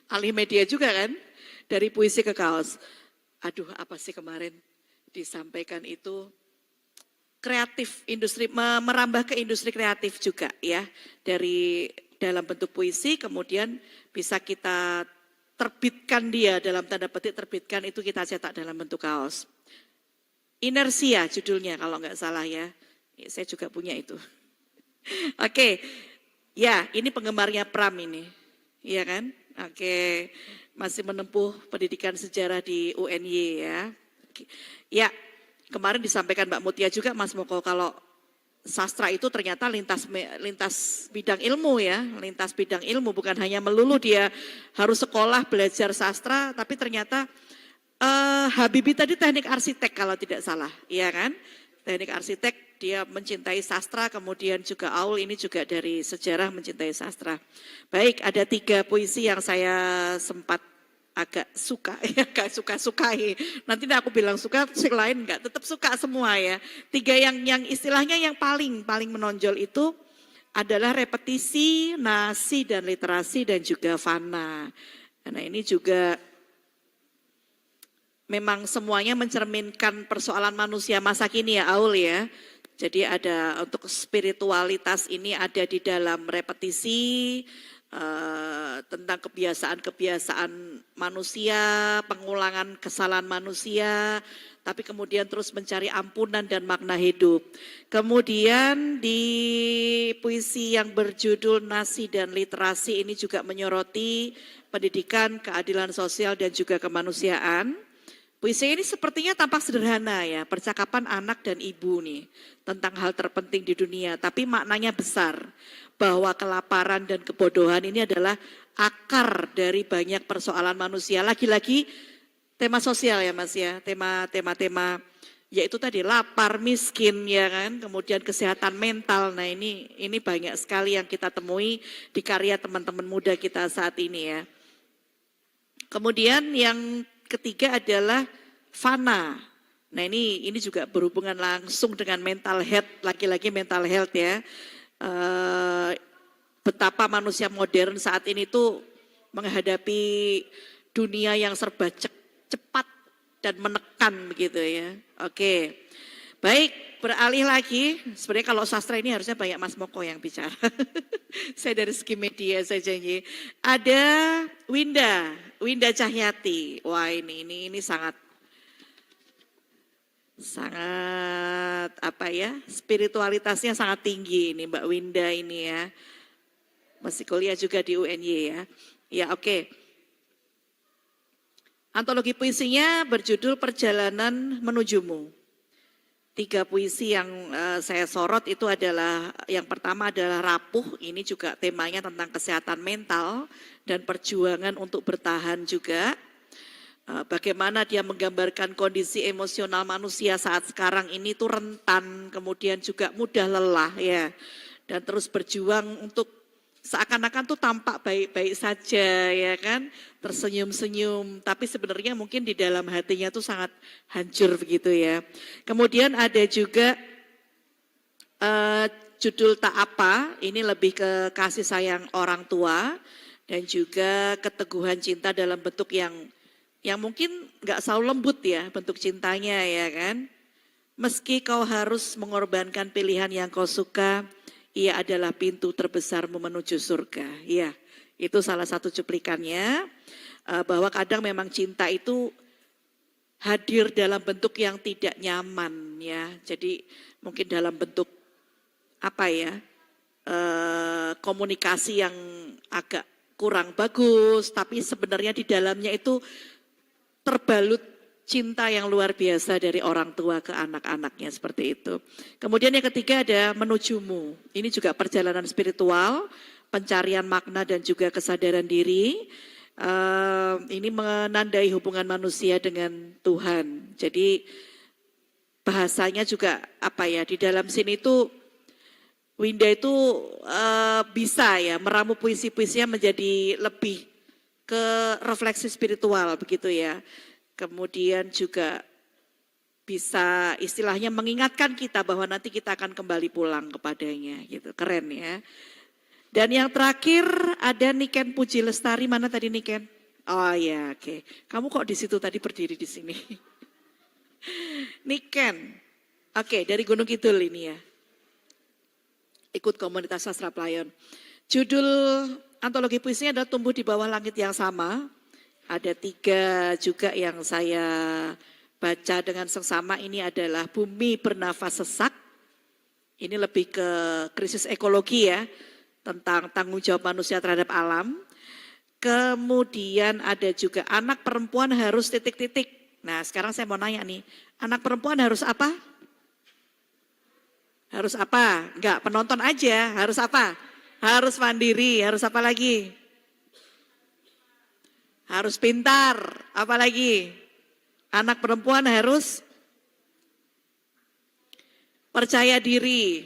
Alih media juga kan? Dari puisi ke kaos. Aduh apa sih kemarin disampaikan itu kreatif, industri merambah ke industri kreatif juga ya. Dari dalam bentuk puisi kemudian bisa kita terbitkan dia dalam tanda petik terbitkan itu kita cetak dalam bentuk kaos. Inersia judulnya kalau nggak salah ya. Saya juga punya itu. Oke, ya ini penggemarnya Pram ini, iya kan? Oke, masih menempuh pendidikan sejarah di UNY ya. Ya, kemarin disampaikan Mbak Mutia juga Mas Moko kalau sastra itu ternyata lintas bidang ilmu ya, lintas bidang ilmu bukan hanya melulu dia harus sekolah belajar sastra, tapi ternyata Habibie tadi teknik arsitek kalau tidak salah, iya kan? Teknik arsitek dia mencintai sastra, kemudian juga Aul ini juga dari sejarah mencintai sastra. Baik, ada 3 puisi yang saya sempat agak suka, ya agak suka-sukai. Nanti aku bilang suka, yang lain enggak, tetap suka semua ya. 3 yang istilahnya yang paling menonjol itu adalah repetisi, nasi dan literasi dan juga fana. Karena ini juga memang semuanya mencerminkan persoalan manusia masa kini ya Aul ya. Jadi ada untuk spiritualitas ini ada di dalam repetisi, tentang kebiasaan-kebiasaan manusia, pengulangan kesalahan manusia, tapi kemudian terus mencari ampunan dan makna hidup. Kemudian di puisi yang berjudul Nasi dan Literasi ini juga menyoroti pendidikan, keadilan sosial dan juga kemanusiaan. Puisi ini sepertinya tampak sederhana ya, percakapan anak dan ibu nih tentang hal terpenting di dunia, tapi maknanya besar. Bahwa kelaparan dan kebodohan ini adalah akar dari banyak persoalan manusia. Lagi-lagi tema sosial ya Mas ya, tema yaitu tadi lapar, miskin ya kan, kemudian kesehatan mental. Nah ini banyak sekali yang kita temui di karya teman-teman muda kita saat ini ya. Kemudian yang ketiga adalah fana. Nah ini juga berhubungan langsung dengan mental health, lagi-lagi mental health ya. Betapa manusia modern saat ini tuh menghadapi dunia yang serba cepat dan menekan begitu ya. Oke, baik beralih lagi. Sebenarnya kalau sastra ini harusnya banyak Mas Moko yang bicara. Saya dari segi media saya janji. Ada Winda Cahyati. Wah ini sangat apa ya, spiritualitasnya sangat tinggi ini Mbak Winda ini ya. Masih kuliah juga di UNY ya. Ya oke. Antologi puisinya berjudul Perjalanan Menujumu. 3 puisi yang saya sorot itu adalah, yang pertama adalah Rapuh, ini juga temanya tentang kesehatan mental dan perjuangan untuk bertahan juga. Bagaimana dia menggambarkan kondisi emosional manusia saat sekarang ini tuh rentan, kemudian juga mudah lelah ya. Dan terus berjuang untuk seakan-akan tuh tampak baik-baik saja ya kan, tersenyum-senyum, tapi sebenarnya mungkin di dalam hatinya tuh sangat hancur begitu ya. Kemudian ada juga judul Tak Apa, ini lebih ke kasih sayang orang tua dan juga keteguhan cinta dalam bentuk yang mungkin nggak selalu lembut ya bentuk cintanya ya kan. Meski kau harus mengorbankan pilihan yang kau suka, ia adalah pintu terbesarmu menuju surga. Ya, itu salah satu cuplikannya, bahwa kadang memang cinta itu hadir dalam bentuk yang tidak nyaman ya. Jadi mungkin dalam bentuk apa ya, komunikasi yang agak kurang bagus, tapi sebenarnya di dalamnya itu terbalut cinta yang luar biasa dari orang tua ke anak-anaknya seperti itu. Kemudian yang ketiga ada Menujumu. Ini juga perjalanan spiritual, pencarian makna dan juga kesadaran diri. Ini menandai hubungan manusia dengan Tuhan. Jadi bahasanya juga apa ya, di dalam sini tuh Winda itu bisa ya meramu puisi-puisinya menjadi lebih ke refleksi spiritual begitu ya. Kemudian juga bisa istilahnya mengingatkan kita bahwa nanti kita akan kembali pulang kepadanya gitu. Keren ya. Dan yang terakhir ada Niken Puji Lestari. Mana tadi Niken? Oh ya, oke. Kamu kok di situ tadi berdiri di sini? Niken. Oke, dari Gunung Kidul ini ya. Ikut komunitas sastra Playon. Judul antologi puisinya adalah Tumbuh di Bawah Langit yang Sama. Ada 3 juga yang saya baca dengan seksama. Ini adalah Bumi Bernafas Sesak. Ini lebih ke krisis ekologi ya, tentang tanggung jawab manusia terhadap alam. Kemudian ada juga Anak Perempuan Harus titik-titik. Nah sekarang saya mau nanya nih, anak perempuan harus apa? Harus apa? Enggak, penonton aja. Harus apa? Harus mandiri. Harus apa lagi? Harus pintar, apalagi anak perempuan harus percaya diri.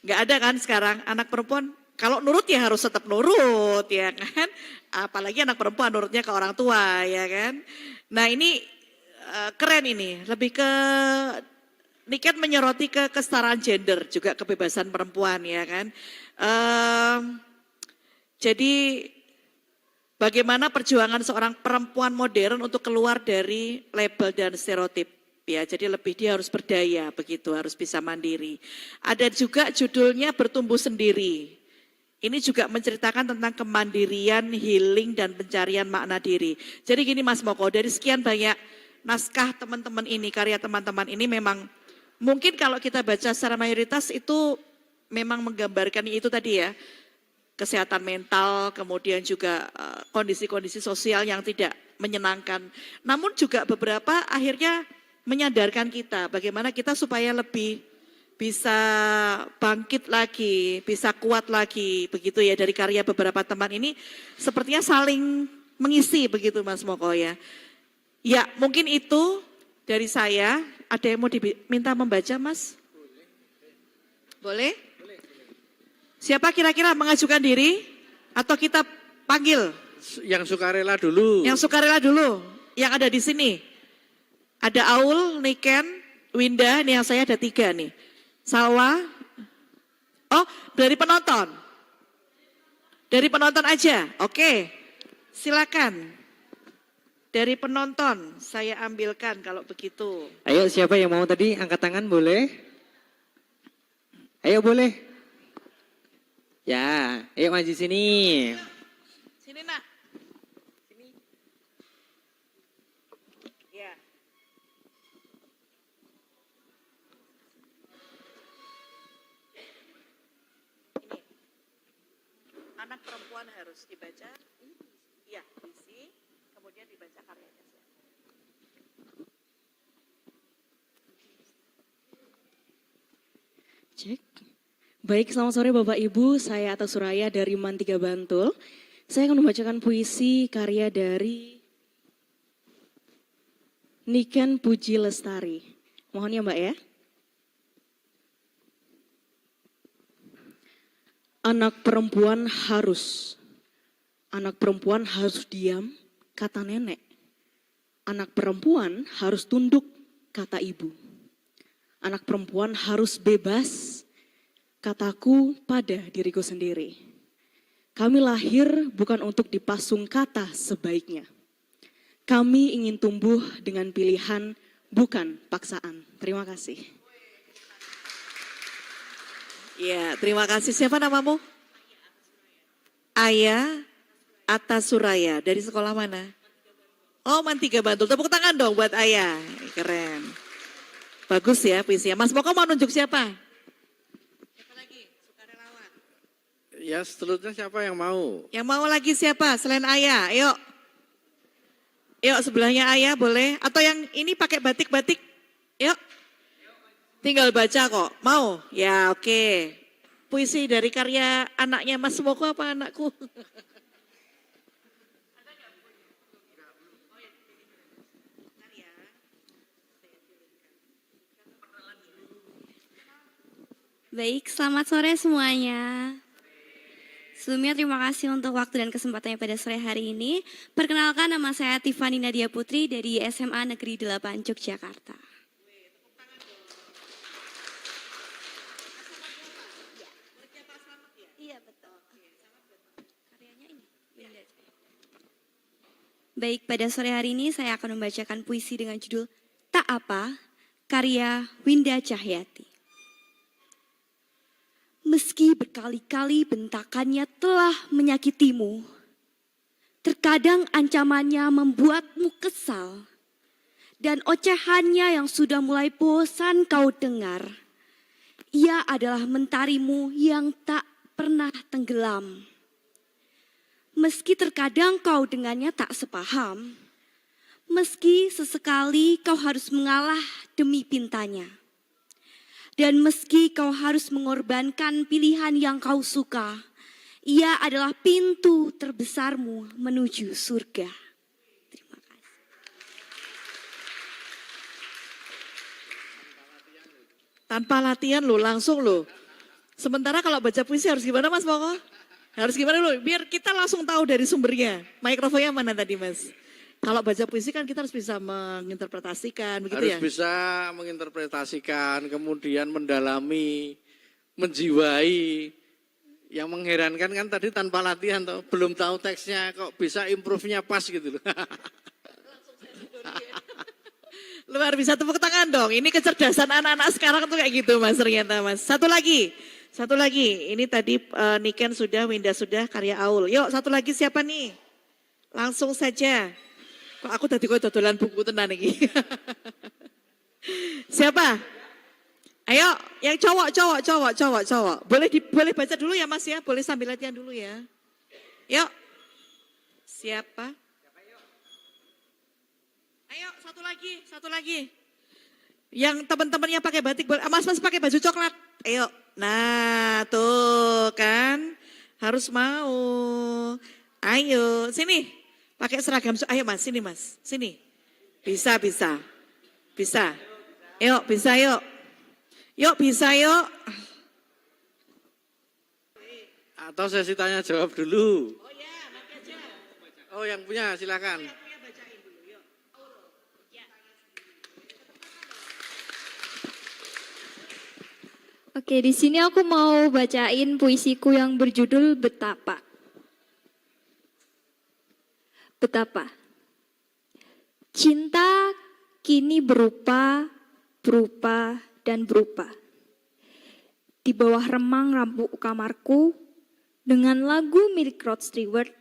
Nggak ada kan sekarang anak perempuan, kalau nurut ya harus tetap nurut ya kan. Apalagi anak perempuan nurutnya ke orang tua ya kan. Nah ini keren ini, lebih ke Niken menyoroti ke kesetaraan gender, juga kebebasan perempuan ya kan. Jadi bagaimana perjuangan seorang perempuan modern untuk keluar dari label dan stereotip. Ya, jadi lebih dia harus berdaya begitu, harus bisa mandiri. Ada juga judulnya Bertumbuh Sendiri. Ini juga menceritakan tentang kemandirian, healing, dan pencarian makna diri. Jadi gini Mas Moko, dari sekian banyak naskah teman-teman ini, karya teman-teman ini memang mungkin kalau kita baca secara mayoritas itu memang menggambarkan itu tadi ya. Kesehatan mental, kemudian juga kondisi-kondisi sosial yang tidak menyenangkan. Namun juga beberapa akhirnya menyadarkan kita bagaimana kita supaya lebih bisa bangkit lagi, bisa kuat lagi, begitu ya dari karya beberapa teman ini sepertinya saling mengisi begitu Mas Moko ya. Ya mungkin itu dari saya, ada yang mau diminta membaca Mas? Boleh? Siapa kira-kira mengajukan diri atau kita panggil? Yang sukarela dulu. Yang sukarela dulu, yang ada di sini. Ada Aul, Niken, Winda, nih yang saya ada 3 nih. Salwa. Oh, dari penonton. Dari penonton aja. Oke. Silakan. Dari penonton saya ambilkan kalau begitu. Ayo siapa yang mau tadi angkat tangan boleh? Ayo boleh. Ya, ayo maju sini. Sini nak. Ya. Ini. Anak perempuan harus dibaca. Iya, isi. Kemudian dibaca karyanya. Cek. Baik, selamat sore Bapak Ibu. Saya Atta Suraya dari MAN 3 Bantul. Saya akan membacakan puisi karya dari Niken Puji Lestari. Mohon ya Mbak ya. Anak perempuan harus diam, kata nenek. Anak perempuan harus tunduk, kata ibu. Anak perempuan harus bebas, kataku pada diriku sendiri. Kami lahir bukan untuk dipasung kata sebaiknya. Kami ingin tumbuh dengan pilihan, bukan paksaan. Terima kasih. Ya, terima kasih. Siapa namamu? Ayah Atta Suraya. Dari sekolah mana? Oh, MAN 3 Bantul. Tepuk tangan dong buat Ayah. Keren. Bagus ya puisinya. Mas Moko mau nunjuk siapa? Siapa lagi? Sukarelawan. Ya seterusnya siapa yang mau? Yang mau lagi siapa? Selain Ayah. Ayo. Yuk sebelahnya Ayah boleh. Atau yang ini pakai batik-batik. Yuk. Tinggal baca kok. Mau? Ya oke. Puisi dari karya anaknya Mas Moko apa anakku? Baik, selamat sore semuanya. Sebelumnya terima kasih untuk waktu dan kesempatannya pada sore hari ini. Perkenalkan nama saya Tiffany Nadia Putri dari SMA Negeri 8 Yogyakarta. Iya betul. Karyanya ini. Baik, pada sore hari ini saya akan membacakan puisi dengan judul Tak Apa, karya Winda Cahyati. Meski berkali-kali bentakannya telah menyakitimu, terkadang ancamannya membuatmu kesal, dan ocehannya yang sudah mulai bosan kau dengar, ia adalah mentarimu yang tak pernah tenggelam. Meski terkadang kau dengannya tak sepaham, meski sesekali kau harus mengalah demi pintanya. Dan meski kau harus mengorbankan pilihan yang kau suka, ia adalah pintu terbesarmu menuju surga. Terima kasih. Tanpa latihan lo, langsung lo. Sementara kalau baca puisi harus gimana Mas Moko? Harus gimana lo? Biar kita langsung tahu dari sumbernya. Mikrofonnya mana tadi Mas? Kalau baca puisi kan kita harus bisa menginterpretasikan, begitu Harus ya? bisa menginterpretasikan, kemudian mendalami, menjiwai. Yang mengherankan kan tadi tanpa latihan, toh, belum tahu teksnya, kok bisa improve-nya pas gitu loh. Luar biasa, tepuk tangan dong. Ini kecerdasan anak-anak sekarang tuh kayak gitu Mas, ternyata Mas. Satu lagi. Ini tadi Niken sudah, Winda sudah, karya Aul. Yuk satu lagi siapa nih? Langsung saja. Kok aku tadi kok dodolan buku tenan iki. Siapa? Ayo, yang cowok. Boleh baca dulu ya Mas ya, boleh sambil latihan dulu ya. Yuk. Siapa? Ayo, satu lagi. Yang teman-temannya pakai batik, Mas pakai baju coklat. Ayo. Nah, tuh kan harus mau. Ayo, sini. Pakai seragam, ayo Mas, sini Mas, sini. Bisa. Yuk, bisa yuk. Yuk, bisa yuk. Atau sesi tanya jawab dulu. Oh ya, nanti aja. Oh yang punya silakan. Oke, di sini aku mau bacain puisiku yang berjudul Betapa. Betapa. Cinta kini berupa, dan berupa. Di bawah remang lampu kamarku, dengan lagu milik Rod Stewart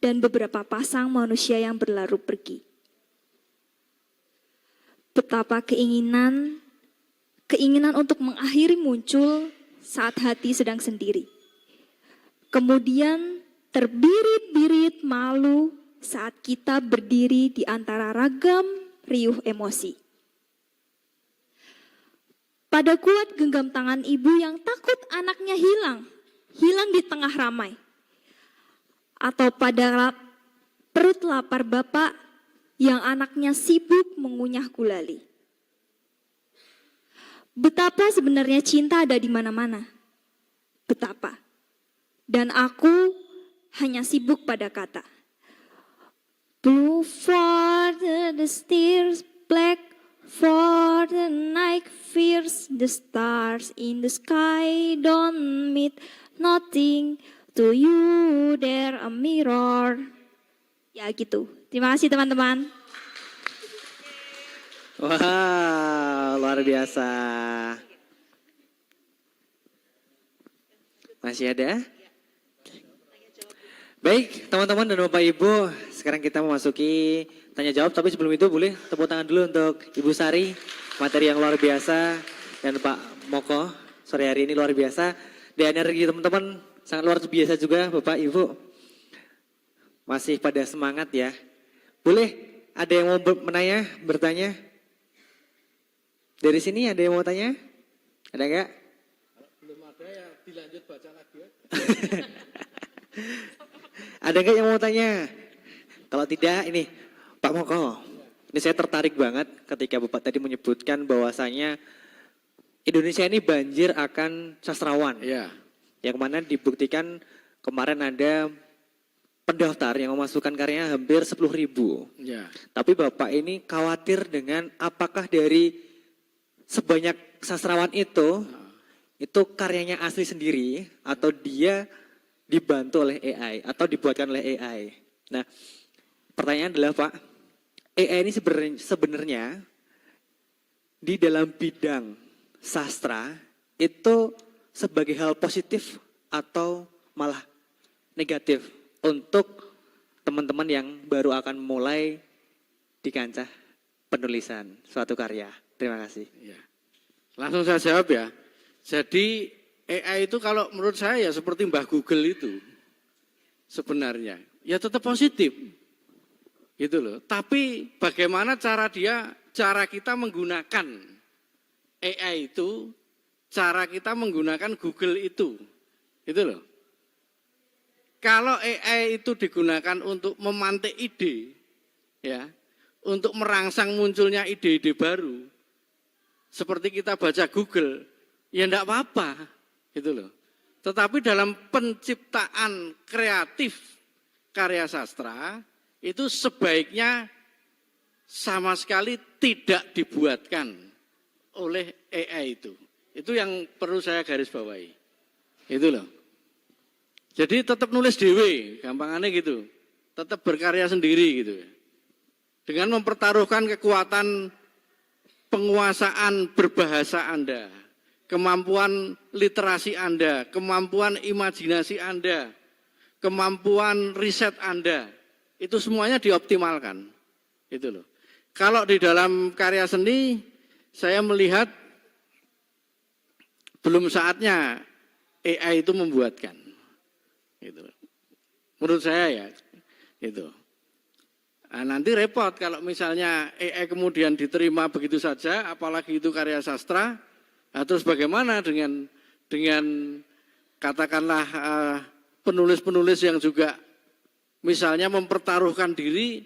dan beberapa pasang manusia yang berlalu pergi. Betapa keinginan untuk mengakhiri muncul saat hati sedang sendiri. Kemudian terbirit-birit malu saat kita berdiri di antara ragam riuh emosi. Pada kuat genggam tangan ibu yang takut anaknya hilang di tengah ramai. Atau pada perut lapar bapak yang anaknya sibuk mengunyah gulali. Betapa sebenarnya cinta ada di mana-mana. Betapa. Dan aku hanya sibuk pada kata. Blue for the stairs, black for the night, fierce the stars in the sky don't meet nothing to you there a mirror. Ya gitu. Terima kasih teman-teman. Wah, luar biasa. Masih ada? Baik, teman-teman dan Bapak Ibu, sekarang kita memasuki tanya jawab, tapi sebelum itu boleh tepuk tangan dulu untuk Ibu Sari, materi yang luar biasa, dan Pak Moko, sore hari ini luar biasa. Dan energi teman-teman sangat luar biasa juga, Bapak Ibu. Masih pada semangat ya. Boleh, ada yang mau bertanya? Dari sini ada yang mau tanya? Ada enggak? Belum ada ya dilanjut baca lagi ya. Ada enggak yang mau tanya? Kalau tidak ini Pak Moko. Ini saya tertarik banget ketika Bapak tadi menyebutkan bahwasanya Indonesia ini banjir akan sastrawan. Iya. Yang mana dibuktikan kemarin ada pendaftar yang memasukkan karyanya hampir 10.000. Iya. Tapi Bapak ini khawatir dengan apakah dari sebanyak sastrawan itu karyanya asli sendiri atau dia dibantu oleh AI atau dibuatkan oleh AI. Nah, pertanyaan adalah Pak, AI ini sebenarnya di dalam bidang sastra itu sebagai hal positif atau malah negatif untuk teman-teman yang baru akan mulai di kancah penulisan suatu karya. Terima kasih. Ya. Langsung saya jawab ya. Jadi AI itu kalau menurut saya ya seperti Mbah Google itu sebenarnya. Ya tetap positif. Gitu loh. Tapi bagaimana cara kita menggunakan AI itu, cara kita menggunakan Google itu. Gitu loh. Kalau AI itu digunakan untuk memantik ide, ya, untuk merangsang munculnya ide-ide baru, seperti kita baca Google, ya enggak apa-apa, gitu loh. Tetapi dalam penciptaan kreatif karya sastra, itu sebaiknya sama sekali tidak dibuatkan oleh AI itu. Itu yang perlu saya garis bawahi. Itu loh. Jadi tetap nulis dewe, gampangannya gitu. Tetap berkarya sendiri gitu. Dengan mempertaruhkan kekuatan penguasaan berbahasa Anda, kemampuan literasi Anda, kemampuan imajinasi Anda, kemampuan riset Anda, itu semuanya dioptimalkan. Itu loh. Kalau di dalam karya seni, saya melihat belum saatnya AI itu membuatkan. Gitu. Menurut saya ya, itu. Nah, nanti repot kalau misalnya AI kemudian diterima begitu saja, apalagi itu karya sastra. Nah, terus bagaimana dengan katakanlah penulis-penulis yang juga misalnya mempertaruhkan diri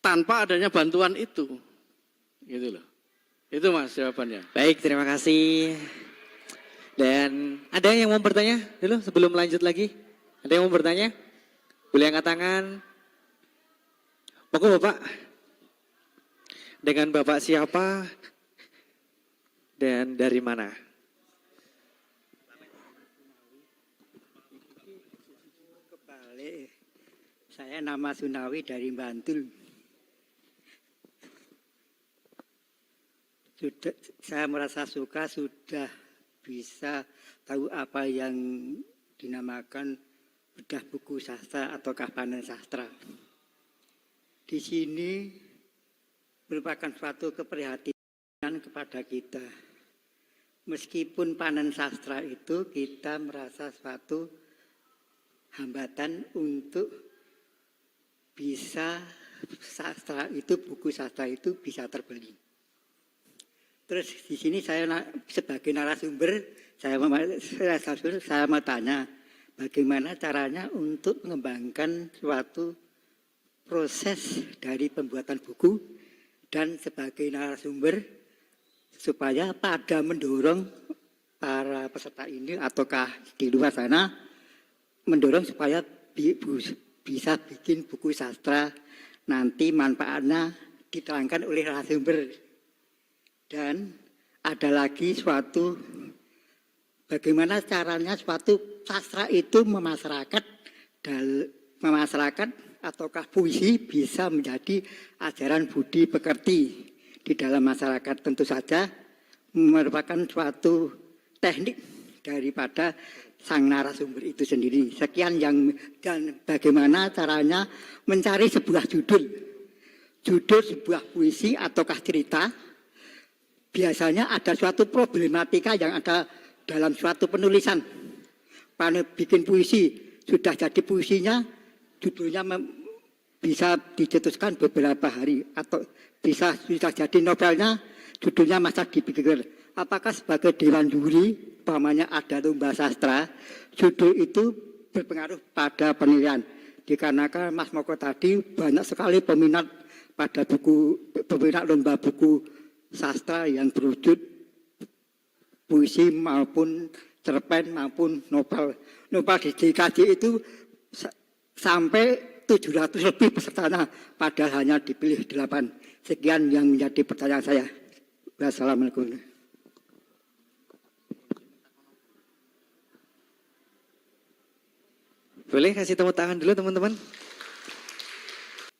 tanpa adanya bantuan itu, gitu loh. Itu Mas jawabannya. Baik, terima kasih. Dan ada yang mau bertanya dulu sebelum lanjut lagi? Ada yang mau bertanya? Boleh angkat tangan. Monggo Bapak. Dengan Bapak siapa dan dari mana? Saya nama Sunawi dari Bantul. Saya merasa suka sudah bisa tahu apa yang dinamakan bedah buku sastra ataukah panen sastra. Di sini merupakan suatu keprihatinan kepada kita. Meskipun panen sastra itu kita merasa suatu hambatan untuk bisa sastra itu, buku sastra itu bisa terbeli. Terus di sini saya sebagai narasumber, saya mau tanya, bagaimana caranya untuk mengembangkan suatu proses dari pembuatan buku dan sebagai narasumber supaya pada mendorong para peserta ini ataukah di luar sana mendorong supaya bisa bikin buku sastra, nanti manfaatnya diterangkan oleh narasumber. Dan ada lagi suatu bagaimana caranya suatu sastra itu memasyarakat ataukah puisi bisa menjadi ajaran budi pekerti di dalam masyarakat. Tentu saja merupakan suatu teknik daripada sang narasumber itu sendiri. Sekian dan bagaimana caranya mencari sebuah judul sebuah puisi ataukah cerita. Biasanya ada suatu problematika yang ada dalam suatu penulisan. Bikin puisi, sudah jadi puisinya, judulnya bisa dicetuskan beberapa hari. Atau bisa sudah jadi novelnya, judulnya masa dipikir. Apakah sebagai dewan juri, umpamanya ada lomba sastra, judul itu berpengaruh pada penilaian. Dikarenakan Mas Moko tadi banyak sekali peminat pada peminat lomba buku sastra yang berwujud puisi maupun cerpen maupun novel. Novel dikaji itu sampai 700 lebih pesertanya, padahal hanya dipilih 8. Sekian yang menjadi pertanyaan saya. Wassalamualaikum. Boleh kasih tepuk tangan dulu teman-teman.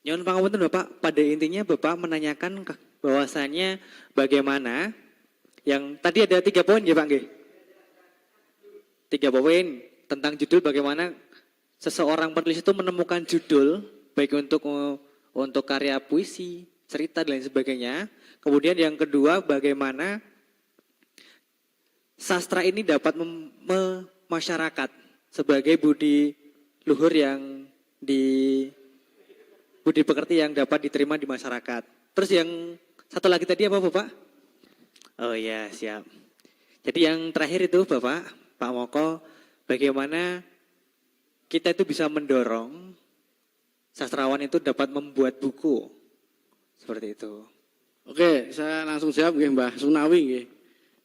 Nyuwun pangapunten Bapak, pada intinya Bapak menanyakan bahwasannya bagaimana yang tadi ada 3 poin ya Pak nggih? 3 poin tentang judul, bagaimana seseorang penulis itu menemukan judul baik untuk karya puisi, cerita dan lain sebagainya. Kemudian yang kedua, bagaimana sastra ini dapat masyarakat sebagai budi luhur yang budi pekerti yang dapat diterima di masyarakat. Terus yang satu lagi tadi apa Bapak? Oh ya, siap. Jadi yang terakhir itu Bapak, Pak Moko, bagaimana kita itu bisa mendorong sastrawan itu dapat membuat buku. Seperti itu. Oke, saya langsung jawab nggih Mbah Sunawi nggih.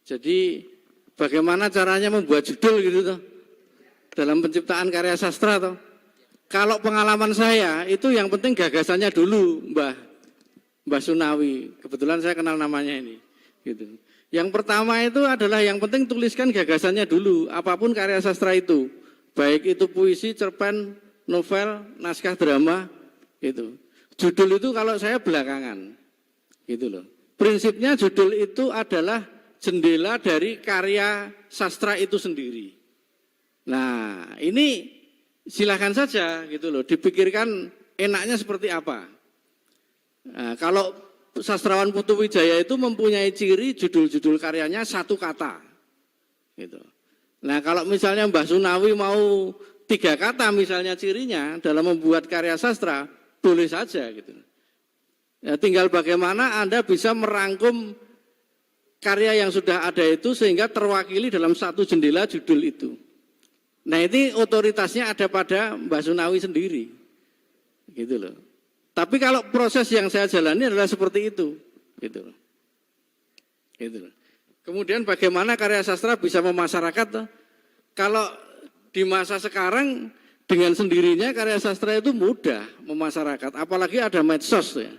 Jadi bagaimana caranya membuat judul gitu toh? Dalam penciptaan karya sastra toh? Kalau pengalaman saya itu yang penting gagasannya dulu Mbah Sunawi. Kebetulan saya kenal namanya ini. Gitu. Yang pertama itu adalah yang penting tuliskan gagasannya dulu. Apapun karya sastra itu. Baik itu puisi, cerpen, novel, naskah drama. Gitu. Judul itu kalau saya belakangan. Gitu loh. Prinsipnya judul itu adalah jendela dari karya sastra itu sendiri. Nah ini silakan saja gitu loh, dipikirkan enaknya seperti apa. Nah, kalau sastrawan Putu Wijaya itu mempunyai ciri judul-judul karyanya 1 kata. Gitu. Nah kalau misalnya Mbah Sunawi mau 3 kata misalnya cirinya dalam membuat karya sastra, boleh saja gitu. Ya, tinggal bagaimana Anda bisa merangkum karya yang sudah ada itu sehingga terwakili dalam satu jendela judul itu. Nah ini otoritasnya ada pada Mbah Sunawi sendiri. Gitu loh. Tapi kalau proses yang saya jalani adalah seperti itu. Gitu loh. Gitu loh. Kemudian bagaimana karya sastra bisa memasyarakat. Kalau di masa sekarang dengan sendirinya karya sastra itu mudah memasyarakat. Apalagi ada medsos ya.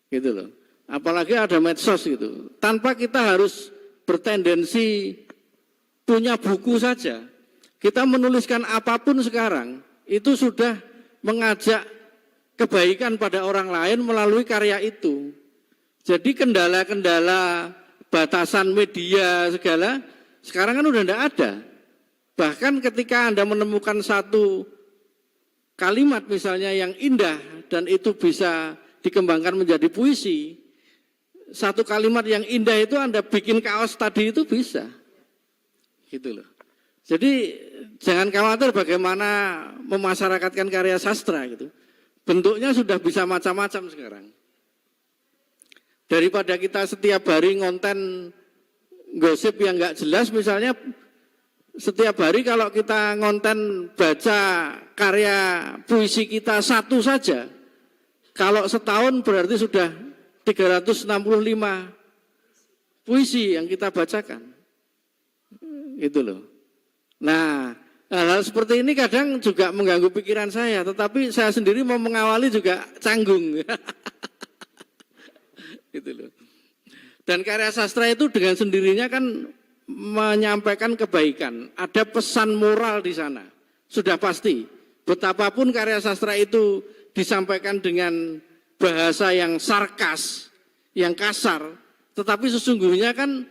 Gitu loh. Apalagi ada medsos gitu. Tanpa kita harus bertendensi punya buku saja. Kita menuliskan apapun sekarang, itu sudah mengajak kebaikan pada orang lain melalui karya itu. Jadi kendala-kendala batasan media segala sekarang kan udah enggak ada. Bahkan ketika Anda menemukan satu kalimat misalnya yang indah dan itu bisa dikembangkan menjadi puisi, satu kalimat yang indah itu Anda bikin kaos tadi itu bisa. Gitu loh. Jadi jangan khawatir bagaimana memasyarakatkan karya sastra gitu. Bentuknya sudah bisa macam-macam sekarang. Daripada kita setiap hari ngonten gosip yang enggak jelas, misalnya setiap hari kalau kita ngonten baca karya puisi kita satu saja, kalau setahun berarti sudah 365 puisi yang kita bacakan. Itu loh. Nah, hal-hal seperti ini kadang juga mengganggu pikiran saya, tetapi saya sendiri mau mengawali juga canggung. Gitu loh. Dan karya sastra itu dengan sendirinya kan menyampaikan kebaikan, ada pesan moral di sana. Sudah pasti, betapapun karya sastra itu disampaikan dengan bahasa yang sarkas, yang kasar, tetapi sesungguhnya kan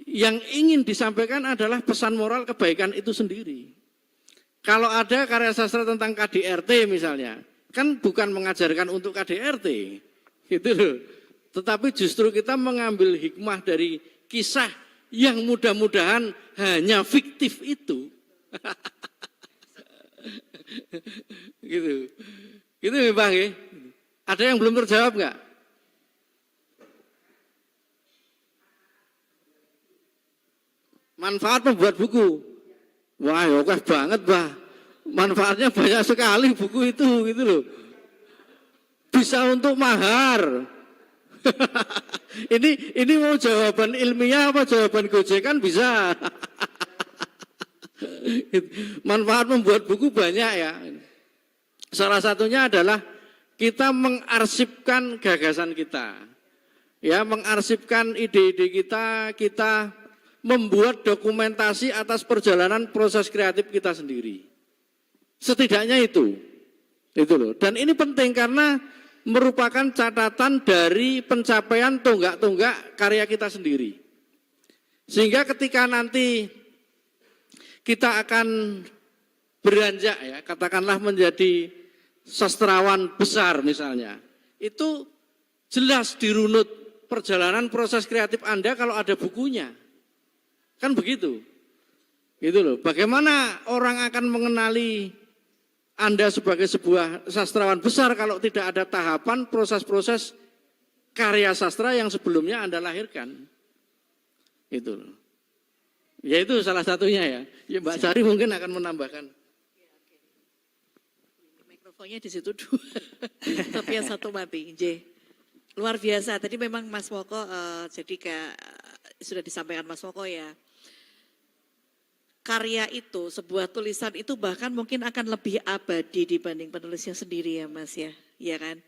yang ingin disampaikan adalah pesan moral kebaikan itu sendiri. Kalau ada karya sastra tentang KDRT misalnya, kan bukan mengajarkan untuk KDRT, gitu loh. Tetapi justru kita mengambil hikmah dari kisah yang mudah-mudahan hanya fiktif itu. Gitu. Gitu ya Bang ya. Ada yang belum terjawab enggak? Manfaat membuat buku. Wah, ya oke banget, Bah. Manfaatnya banyak sekali buku itu gitu loh. Bisa untuk mahar. Ini mau jawaban ilmiah apa jawaban gojekan bisa. Manfaat membuat buku banyak ya. Salah satunya adalah kita mengarsipkan gagasan kita. Ya, mengarsipkan ide-ide kita, kita membuat dokumentasi atas perjalanan proses kreatif kita sendiri. Setidaknya itu loh. Dan ini penting karena merupakan catatan dari pencapaian tonggak-tonggak karya kita sendiri. Sehingga ketika nanti kita akan beranjak ya, katakanlah menjadi sastrawan besar misalnya, itu jelas dirunut perjalanan proses kreatif Anda kalau ada bukunya. Kan begitu. Gitu loh. Bagaimana orang akan mengenali Anda sebagai sebuah sastrawan besar kalau tidak ada tahapan proses-proses karya sastra yang sebelumnya Anda lahirkan. Itu loh. Ya itu salah satunya ya. Ya Mbak Sari mungkin akan menambahkan. Mikrofonnya di situ dua, tapi yang satu mati. J. Luar biasa. Tadi memang Mas Moko, jadi sudah disampaikan Mas Moko ya. Karya itu, sebuah tulisan itu bahkan mungkin akan lebih abadi dibanding penulisnya sendiri ya Mas ya. Iya kan?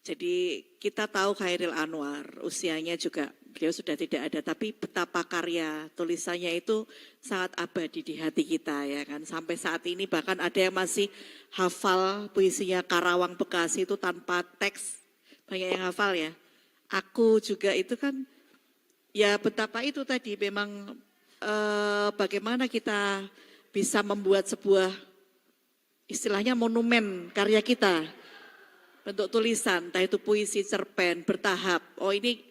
Jadi kita tahu Khairil Anwar, usianya juga beliau sudah tidak ada, tapi betapa karya tulisannya itu sangat abadi di hati kita ya kan. Sampai saat ini bahkan ada yang masih hafal puisinya Karawang Bekasi itu tanpa teks, banyak yang hafal ya. Aku juga itu kan, ya betapa itu tadi memang bagaimana kita bisa membuat sebuah istilahnya monumen karya kita. Bentuk tulisan, entah itu puisi, cerpen, bertahap. Oh ini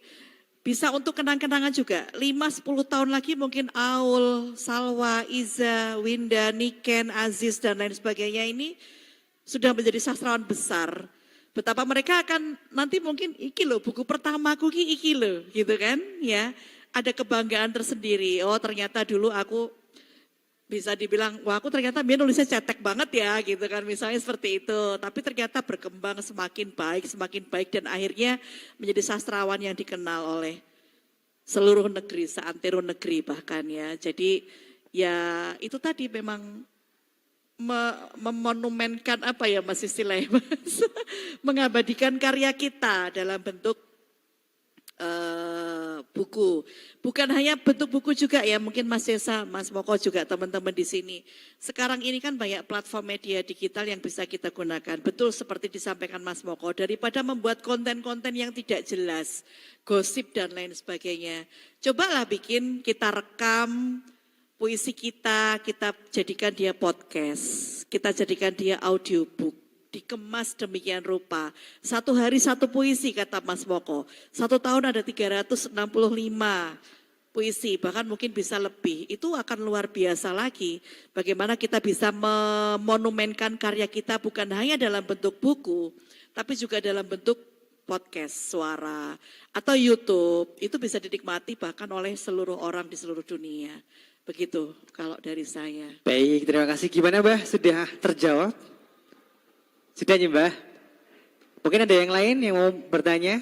bisa untuk kenang-kenangan juga. 5-10 tahun lagi mungkin Aul, Salwa, Iza, Winda, Niken, Aziz dan lain sebagainya ini sudah menjadi sastrawan besar. Betapa mereka akan nanti mungkin iki loh buku pertamaku iki loh gitu kan ya. Ada kebanggaan tersendiri. Oh ternyata dulu aku bisa dibilang, wah aku ternyata biar nulisnya cetek banget ya gitu kan. Misalnya seperti itu. Tapi ternyata berkembang semakin baik dan akhirnya menjadi sastrawan yang dikenal oleh seluruh negeri, seantero negeri bahkan ya. Jadi ya itu tadi memang memonumenkan apa ya Mas istilahnya Mas. Mengabadikan karya kita dalam bentuk buku. Bukan hanya bentuk buku juga ya, mungkin Mas Desa, Mas Moko juga teman-teman di sini. Sekarang ini kan banyak platform media digital yang bisa kita gunakan. Betul seperti disampaikan Mas Moko, daripada membuat konten-konten yang tidak jelas, gosip dan lain sebagainya. Cobalah bikin, kita rekam puisi kita jadikan dia podcast, kita jadikan dia audiobook. Dikemas demikian rupa. 1 hari 1 puisi kata Mas Moko. 1 tahun ada 365 puisi, bahkan mungkin bisa lebih. Itu akan luar biasa lagi. Bagaimana kita bisa memonumenkan karya kita bukan hanya dalam bentuk buku, tapi juga dalam bentuk podcast, suara, atau YouTube. Itu bisa dinikmati bahkan oleh seluruh orang di seluruh dunia. Begitu kalau dari saya. Baik, terima kasih. Gimana Mbah? Sudah terjawab? Sudah nih Mbah? Mungkin ada yang lain yang mau bertanya?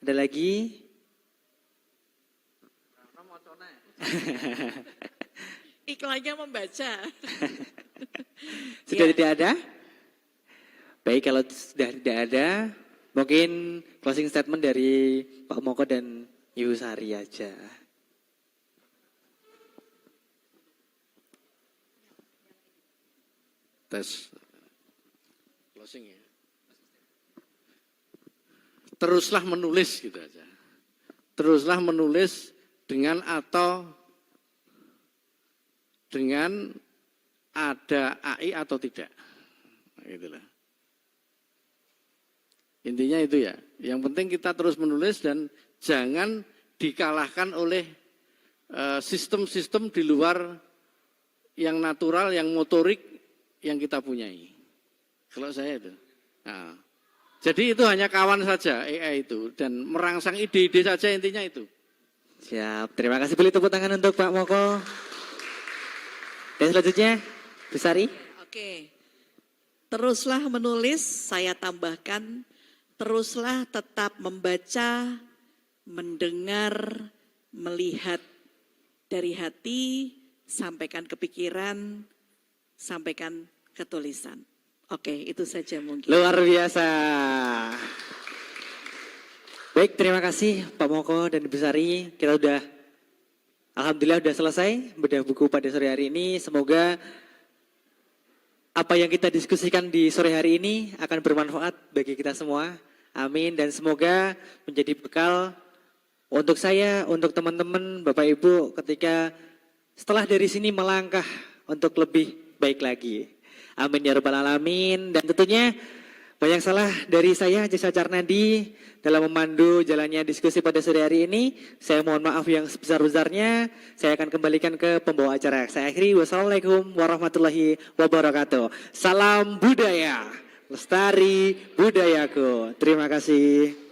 Ada lagi? Iklannya membaca. Sudah Ya. tidak ada? Baik, kalau sudah tidak ada, mungkin closing statement dari Pak Moko dan Ibu Sari aja. Tes. Closing ya. Teruslah menulis gitu aja. Teruslah menulis dengan atau dengan ada AI atau tidak. Gitulah. Intinya itu ya. Yang penting kita terus menulis dan jangan dikalahkan oleh sistem-sistem di luar yang natural, yang motorik yang kita punyai. Kalau saya itu. Nah, jadi itu hanya kawan saja AI itu dan merangsang ide-ide saja intinya itu. Siap, terima kasih. Beli tepuk tangan untuk Pak Moko. Dan selanjutnya, Bu Sari. Oke. Teruslah menulis, saya tambahkan, teruslah tetap membaca, mendengar, melihat dari hati, sampaikan ke pikiran, sampaikan ke tulisan. Oke, itu saja mungkin. Luar biasa. Baik, terima kasih Pak Moko dan Bu Sari. Kita udah, alhamdulillah udah selesai bedah buku pada sore hari ini. Semoga apa yang kita diskusikan di sore hari ini akan bermanfaat bagi kita semua. Amin. Dan semoga menjadi bekal untuk saya, untuk teman-teman, Bapak Ibu ketika setelah dari sini melangkah untuk lebih baik lagi. Amin ya rabbal alamin. Dan tentunya banyak salah dari saya, Jasa Carnadi, dalam memandu jalannya diskusi pada sore hari ini. Saya mohon maaf yang sebesar-besarnya. Saya akan kembalikan ke pembawa acara. Saya akhiri, wassalamualaikum warahmatullahi wabarakatuh. Salam budaya, lestari budayaku. Terima kasih.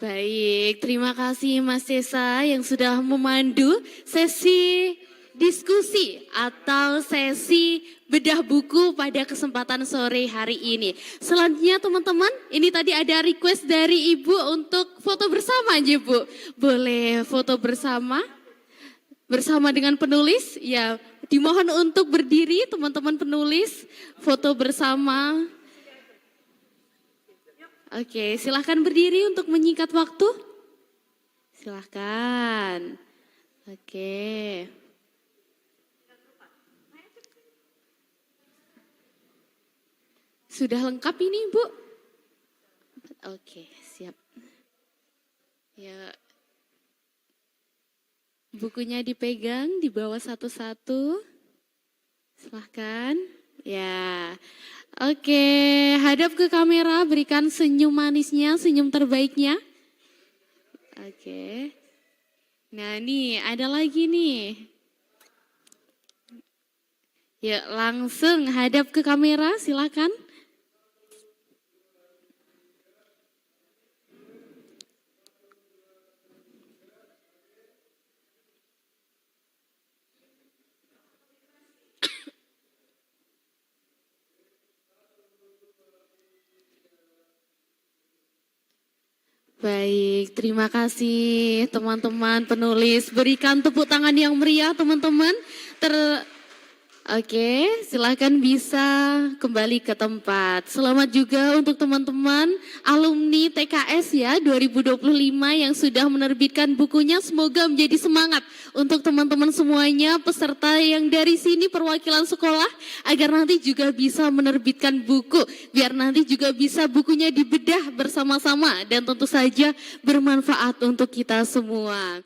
Baik, terima kasih Mas Desa yang sudah memandu sesi diskusi atau sesi bedah buku pada kesempatan sore hari ini. Selanjutnya teman-teman, ini tadi ada request dari Ibu untuk foto bersama aja Bu. Boleh foto bersama dengan penulis? Ya, dimohon untuk berdiri teman-teman penulis, foto bersama. Oke, silahkan berdiri untuk menyingkat waktu. Silahkan. Oke. Sudah lengkap ini, Bu? Oke, siap. Ya. Bukunya dipegang, dibawa satu-satu. Silahkan. Ya. Oke, hadap ke kamera, berikan senyum manisnya, senyum terbaiknya. Oke. Nah, nih ada lagi nih. Ya, langsung hadap ke kamera, silakan. Baik, terima kasih teman-teman penulis. Berikan tepuk tangan yang meriah teman-teman. Oke, silakan bisa kembali ke tempat. Selamat juga untuk teman-teman alumni TKS ya 2025 yang sudah menerbitkan bukunya. Semoga menjadi semangat untuk teman-teman semuanya peserta yang dari sini perwakilan sekolah agar nanti juga bisa menerbitkan buku. Biar nanti juga bisa bukunya dibedah bersama-sama dan tentu saja bermanfaat untuk kita semua.